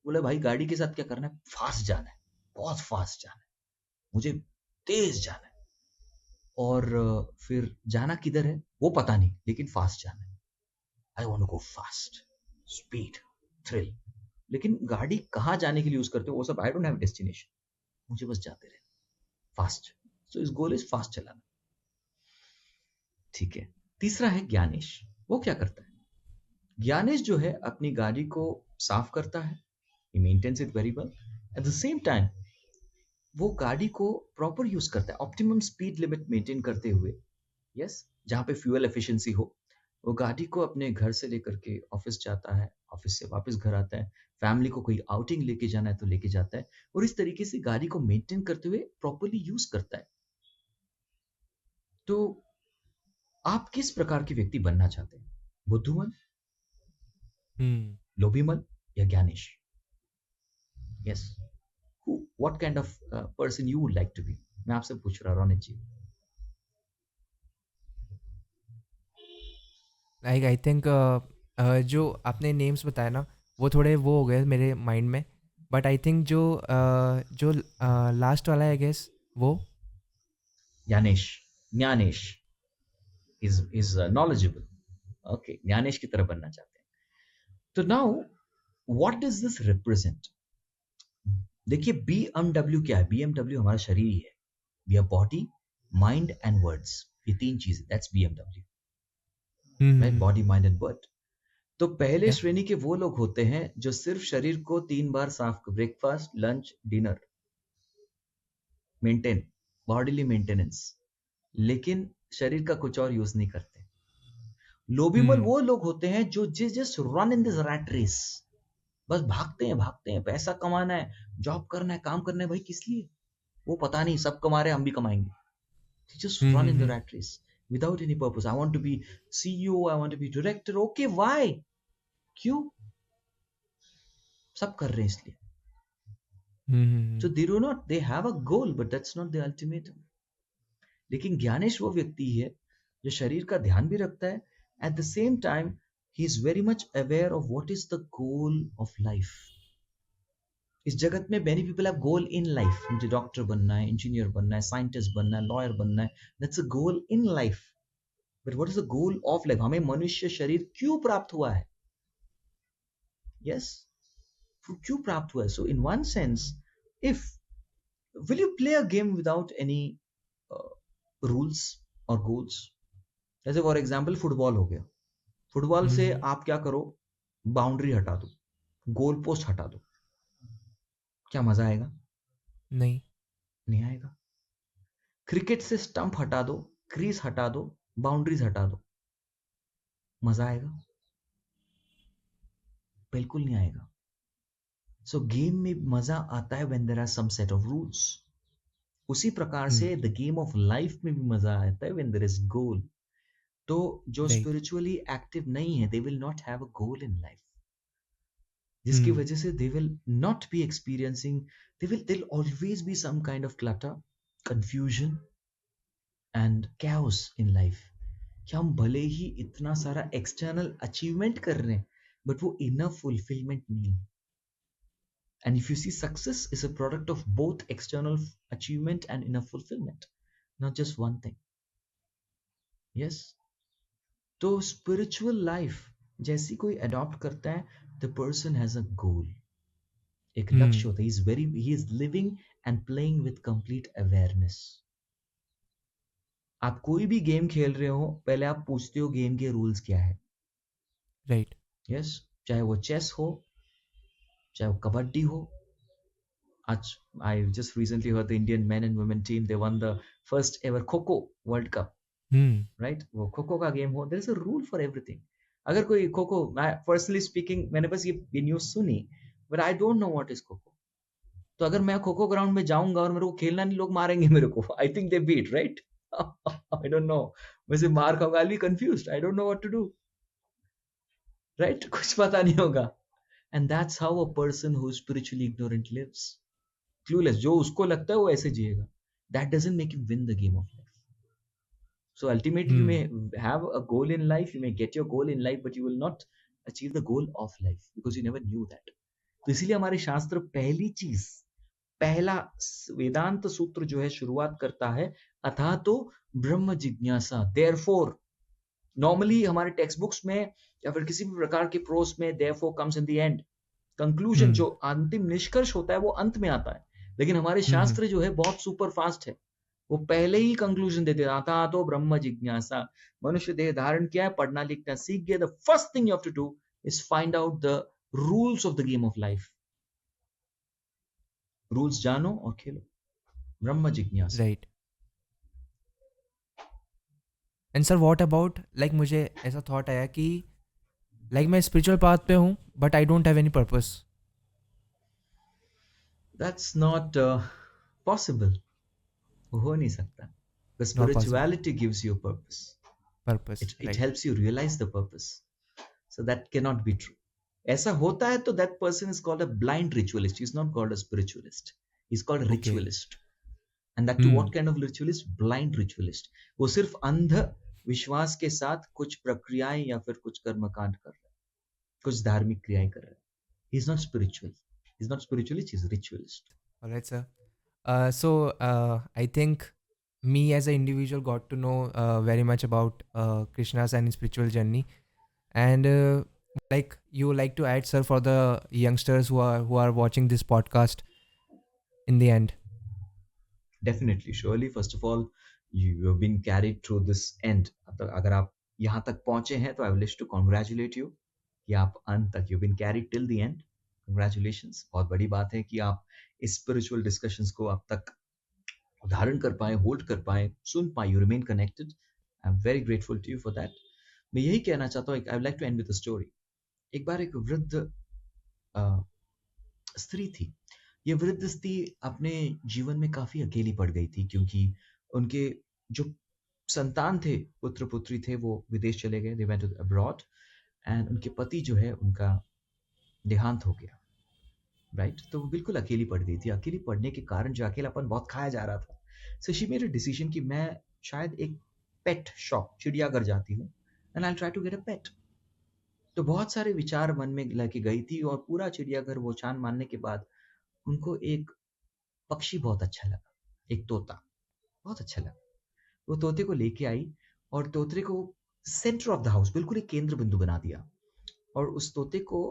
S2: बोले भाई गाड़ी के साथ क्या करना है? फास्ट जाना है, बहुत फास्ट जाना है, मुझे तेज जाना है। और फिर जाना किधर है वो पता नहीं, लेकिन फास्ट जाना है। I want to go fast, speed, thrill. लेकिन गाड़ी कहाँ जाने के लिए यूज करते हो वो सब, आई डोंट हैव डेस्टिनेशन, मुझे बस जाते रहना, फास्ट। सो इस गोल इज फास्ट चलाना। ठीक है। तीसरा है ज्ञानेश। वो क्या करता है? ज्ञानेश जो है अपनी गाड़ी को साफ करता है, he maintains it very well. At the same time, वो गाड़ी को प्रॉपर यूज करता है, ऑप्टिमम स्पीड लिमिट मेंटेन करते हुए। यस, जहाँ पे फ्यूल एफिशिएंसी हो। वो गाड़ी को अपने घर से लेकर के ऑफिस जाता है, ऑफिस से वापस घर आता है, फैमिली को कोई आउटिंग लेके जाना है तो लेके जाता है, और इस तरीके से गाड़ी को मेंटेन करते हुए प्रॉपरली यूज करता है। तो आप किस प्रकार के व्यक्ति बनना चाहते हैं? बुद्धूमल,
S1: हम्म
S2: लोभीमल, या Gyanesh? Yes, what kind of person you would like to be? मैं आपसे पूछ रहा हूं, Ronit ji.
S1: Like I think जो आपने नेम्स बताया ना वो थोड़े वो हो गए मेरे माइंड में। बट आई थिंक जो लास्ट वाला है आई गेस वो।
S2: Gyanesh, Gyanesh is knowledgeable. Okay, Gyanesh की तरह बनना चाहते हैं। तो now what does this represent? देखिए, बीएमडब्ल्यू क्या है? बीएमडब्ल्यू हमारा शरीर ही है। We are body, mind and words. ये 3 चीजें, that's BMW, right? Body, mind and word. तो पहले
S1: या
S2: श्रेणी के वो लोग होते हैं जो सिर्फ शरीर को 3 बार साफ, breakfast, lunch, dinner, maintain, bodily maintenance, लेकिन शरीर का कुछ और यूज नहीं करते। लोबीमल
S1: हम्म
S2: वो लोग होते हैं जो just run in this rat race, बस भागते हैं, पैसा कमाना है, जॉब करना है, काम करना है, भाई किस लिए? वो पता नहीं, सब कमा रहे हैं, हम भी कमाएंगे। They just run in the
S1: hmm.
S2: rat race without any purpose. I want to be CEO, I want to be director. Okay, why? क्यों? सब कर रहे हैं इसलिए. So they do not, they have a goal, but that's not the ultimatum. लेकिन ज्ञानेश वो व्यक्ति है जो शरीर का ध्यान भी रखता है, at the same time he is very much aware of what is the goal of life. इस जगत में many people have goal in life. मुझे डॉक्टर बनना है, इंजीनियर बनना है, साइंटिस्ट बनना है, लॉयर बनना है. That's a goal in life. But what is the goal of life? हमें मनुष्य शरीर क्यों प्राप्त हुआ है? Yes, क्यों प्राप्त हुआ है? So in one sense, if will you play a game without any uh, rules or goals? जैसे फॉर एग्जाम्पल फुटबॉल हो गया. फुटबॉल से आप क्या करो? बाउंड्री हटा दो, गोल पोस्ट हटा दो. क्या मजा आएगा?
S1: नहीं।
S2: नहीं आएगा. क्रिकेट से स्टंप हटा दो, क्रीज हटा दो, बाउंड्रीज हटा दो, मजा आएगा? बिल्कुल नहीं आएगा. सो गेम में मजा आता है when there are some set of rules. उसी प्रकार से द गेम ऑफ लाइफ में भी मजा आता है व्हेन देयर इज गोल. तो जो
S1: राइट।
S2: स्पिरिचुअली एक्टिव नहीं है, they will not have a goal in life, जिसकी वजह से they will not be experiencing, they will always be some kind of clutter, confusion and chaos in life. कि हम भले ही इतना सारा एक्सटर्नल अचीवमेंट कर रहे हैं, बट वो इनफ फुलफिलमेंट नहीं है. And if you see, success is a product of both external achievement and inner fulfillment, not just one thing. Yes. तो spiritual life जैसी कोई adopt करता है, the person has a goal. एक लक्ष्य होता है. He is living and playing with complete awareness. आप कोई भी गेम खेल रहे हो, पहले आप पूछते हो गेम के रूल्स क्या है.
S1: राइट।
S2: यस. चाहे वो चेस हो, चाहे वो कबड्डी हो. I just recently heard the Indian men and women team, they won the first ever Kho-Kho World Cup. Right? वो खो-खो का गेम हो, there is a rule for everything. अगर कोई खो-खो, personally speaking, मैंने बस ये न्यूज सुनी, but I don't know what is kho-kho. तो अगर मैं खो-खो ग्राउंड में जाऊंगा और मेरे को खेलना नहीं, लोग मारेंगे मेरे को. I think they beat, right? I don't know. वैसे मार खाऊंगा, I'll be confused. I don't know what to do. Right? कुछ पता नहीं होगा. And that's how a person who is spiritually ignorant lives. Clueless. जो उसको लगता है वो ऐसे जिएगा. That doesn't make you win the game of life. So ultimately, you may have a goal in life, you may get your goal in life, but you will not achieve the goal of life because you never knew that. तो इसीलिए हमारे शास्त्र पहली चीज, पहला वेदांत सूत्र जो है शुरुआत करता है, अतः तो ब्रह्म जिज्ञासा. Therefore, नॉर्मली हमारे टेक्स्ट बुक्स में या फिर किसी भी प्रकार के प्रोस में therefore comes in the end. Conclusion, जो अंतिम निष्कर्ष होता है, वो अंत में आता है. लेकिन हमारे शास्त्र जो है बहुत सुपर फास्ट है. वो पहले ही कंक्लूजन देते था, तो ब्रह्म जिज्ञासा. मनुष्य देह धारण किया है, पढ़ना लिखना सीख गया. The first thing you have to do is find out the rules of the game of life. Rules जानो और खेलो. ब्रह्म जिज्ञासा.
S1: Right. And sir what about, like मुझे ऐसा थॉट आया कि लाइक मैं स्पिरिचुअल पाथ पे हूँ but I don't have any purpose.
S2: That's not possible. हो नहीं सकता. The
S1: not possible.
S2: spirituality gives you purpose.
S1: Purpose.
S2: It
S1: right.
S2: helps you realize the purpose. So that cannot be true. ऐसा होता है तो that person is called a blind ritualist. He's not called a spiritualist. He's called a ritualist. And that too, what kind of ritualist? Blind ritualist. वो सिर्फ अंध विश्वास के साथ कुछ प्रक्रियाएं या फिर कुछ कर्मकांड कर रहा है, कुछ धार्मिक क्रियाएं कर रहा है. He's not spiritual. He's not spiritualist. He's a ritualist.
S1: Alright, sir. So I think me as an individual got to know very much about Krishna's and his spiritual journey, and like you like to add, sir, for the youngsters who are watching this podcast in the end.
S2: Definitely, surely. First of all, you have been carried through this end. अगर आप यहाँ तक पहुंचे हैं, तो I wish to congratulate you कि आप अंत तक, you've been carried till the end. Congratulations. बहुत बड़ी बात है कि आप इस spiritual discussions को अब तक धारण कर पाए, होल्ड कर पाए, सुन पाए. You remain connected. I'm very grateful to you for that. मैं यही कहना चाहता हूँ, I would like to end with a story. एक बार एक वृद्ध अ, स्त्री थी। ये वृद्ध स्त्री अपने जीवन में काफ़ी अकेली पड़ गई थी, क्योंकि उनके जो संतान थे, पुत्र-पुत्री थे, वो विदेश चले गए, they went to abroad, and उनके पति जो है उनका देहांत हो गया, राइट? तो वो बिल्कुल अकेली पड़ गई थी। अकेली पड़ने के कारण जो अकेलापन बहुत खाया जा रहा था। So she made a decision कि मैं शायद एक पेट शॉप, चिड़ियाघर जाती हूँ, and I will try to get a pet. तो बहुत सारे विचार मन में लेके गई थी, और पूरा चिड़ियाघर वो छान मारने के बाद उनको एक पक्षी बहुत अच्छा लगा, एक तोता, बहुत अच्छा लगा। वो तोते को लेके आई, और तोते को सेंटर ऑफ द हाउस, बिल्कुल एक केंद्र बिंदु बना दिया, और उस तोते को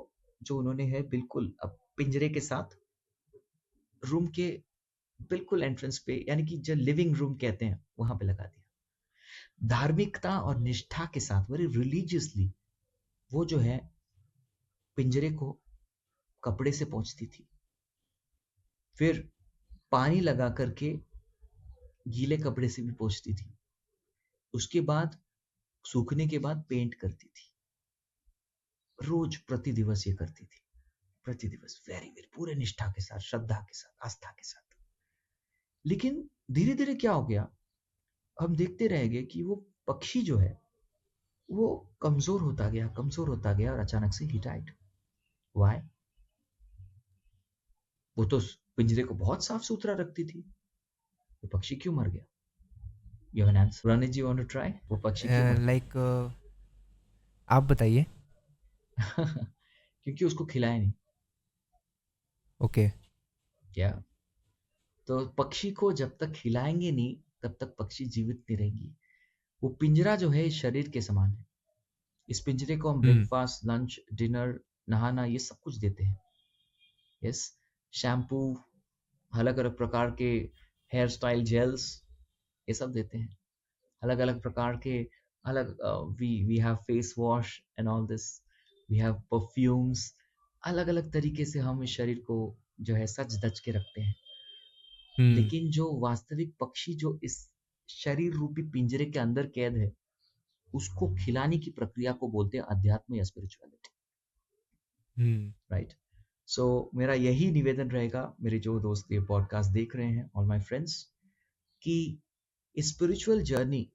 S2: जो उन्होंने है बिल्कुल अब पिंजरे के साथ रूम के बिल्कुल एंट्रेंस पे, यानी कि जो लिविंग रूम कहते हैं वहां पे लगा दिया। धार्मिकता और निष्ठा के साथ, वेरी रिलीजियसली, वो जो है पिंजरे को कपड़े से पोंछती थी, फिर पानी लगा करके गीले कपड़े से भी पोंछती थी, उसके बाद सूखने के बाद पेंट करती थी। रोज प्रति दिवस ये करती थी, प्रति दिवस, वेरी वेरी पूरे निष्ठा के साथ, श्रद्धा के साथ, आस्था के साथ। लेकिन धीरे धीरे क्या हो गया, हम देखते रह गए कि वो पक्षी जो है वो कमजोर होता गया, कमजोर होता गया, और अचानक से ही डाइड। व्हाई? वो तो पिंजरे को बहुत साफ सुथरा रखती थी, वो पक्षी क्यों मर गया? You have an answer? Ranjit ji, want to try? वो पक्षी क्यों मर
S1: लाइक आप बताइए।
S2: गया? क्योंकि उसको खिलाया नहीं।
S1: ओके।
S2: क्या? तो पक्षी को जब तक खिलाएंगे नहीं, तब तक पक्षी जीवित नहीं रहेंगी। वो पिंजरा जो है इस शरीर के समान है। इस पिंजरे को हम
S1: हम्म।
S2: ब्रेकफास्ट, लंच, डिनर, नहाना, ये सब कुछ देते हैं। यस, शैम्पू, अलग अलग प्रकार के हेयर स्टाइल जेल्स, ये सब देते हैं। अलग अलग प्रकार के, अलग, we have face wash and all this, we have perfumes. अलग अलग तरीके से हम इस शरीर को जो है सच धज के रखते हैं।
S1: हम्म।
S2: लेकिन जो वास्तविक पक्षी जो इस शरीर रूपी पिंजरे के अंदर कैद है, उसको खिलाने की प्रक्रिया को बोलते हैं अध्यात्म या स्पिरिचुअलिटी,
S1: हम्म।
S2: राइट? सो मेरा यही निवेदन रहेगा, मेरे जो दोस्त ये पॉडकास्ट देख रहे हैं, ऑल माय फ्रेंड्स, कि स्पिरिचुअल जर्नी,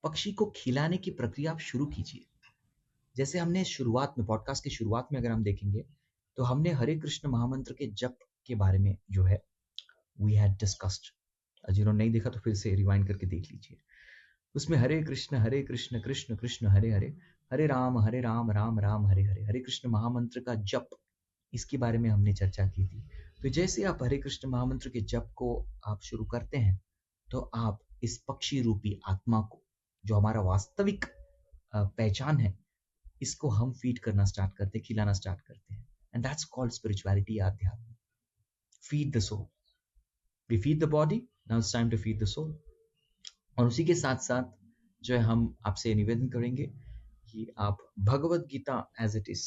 S2: पक्षी को खिलाने की प्रक्रिया आप शुरू कीजिए। जैसे हमने शुरुआत में, पॉडकास्ट की शुरुआत में अगर हम देखेंगे, तो हमने हरे कृष्ण महामंत्र के जप के बारे में जो है वी हैड डिस्कस्ड। जिन्होंने नहीं देखा तो फिर से रिवाइंड करके देख लीजिए। उसमें हरे कृष्ण कृष्ण कृष्ण हरे हरे, हरे राम राम राम हरे हरे, हरे कृष्ण महामंत्र का जप, इसके बारे में हमने चर्चा की थी। तो जैसे आप हरे कृष्ण महामंत्र के जप को आप शुरू करते हैं, तो आप इस पक्षी रूपी आत्मा को, जो हमारा वास्तविक पहचान है, इसको हम फीड करना स्टार्ट करते हैं, खिलाना स्टार्ट करते हैं। एंड दैट्स कॉल्ड स्पिरिचुअलिटी, आध्यात्म। Feed the soul. We feed the body, now it's time to feed the soul. और उसी के साथ साथ जो है हम आपसे निवेदन करेंगे कि आप Bhagavad Gita as it is,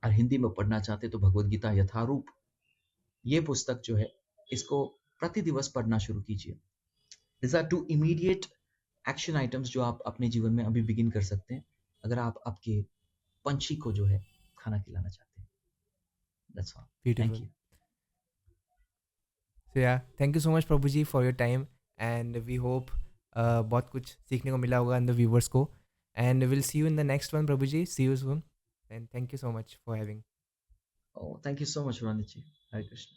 S2: और हिंदी में पढ़ना चाहते तो भगवत गीता यथारूप, ये पुस्तक जो है, इसको प्रति दिवस पढ़ना शुरू कीजिए। This are two immediate action items जो आप अपने जीवन में अभी बिगिन कर सकते हैं, अगर आप आपके पंछी को जो है खाना खिलाना चाहते हैं। That's all. Thank
S1: beautiful.
S2: You.
S1: So yeah, thank you so much Prabhu ji for your time, and we hope बहुत कुछ सीखने को मिला होगा इन द व्यूवर्स को, and will see you in the next one Prabhu ji, see you soon, and thank you so much for having.
S2: Thank you so much Ronit ji. Hare Krishna.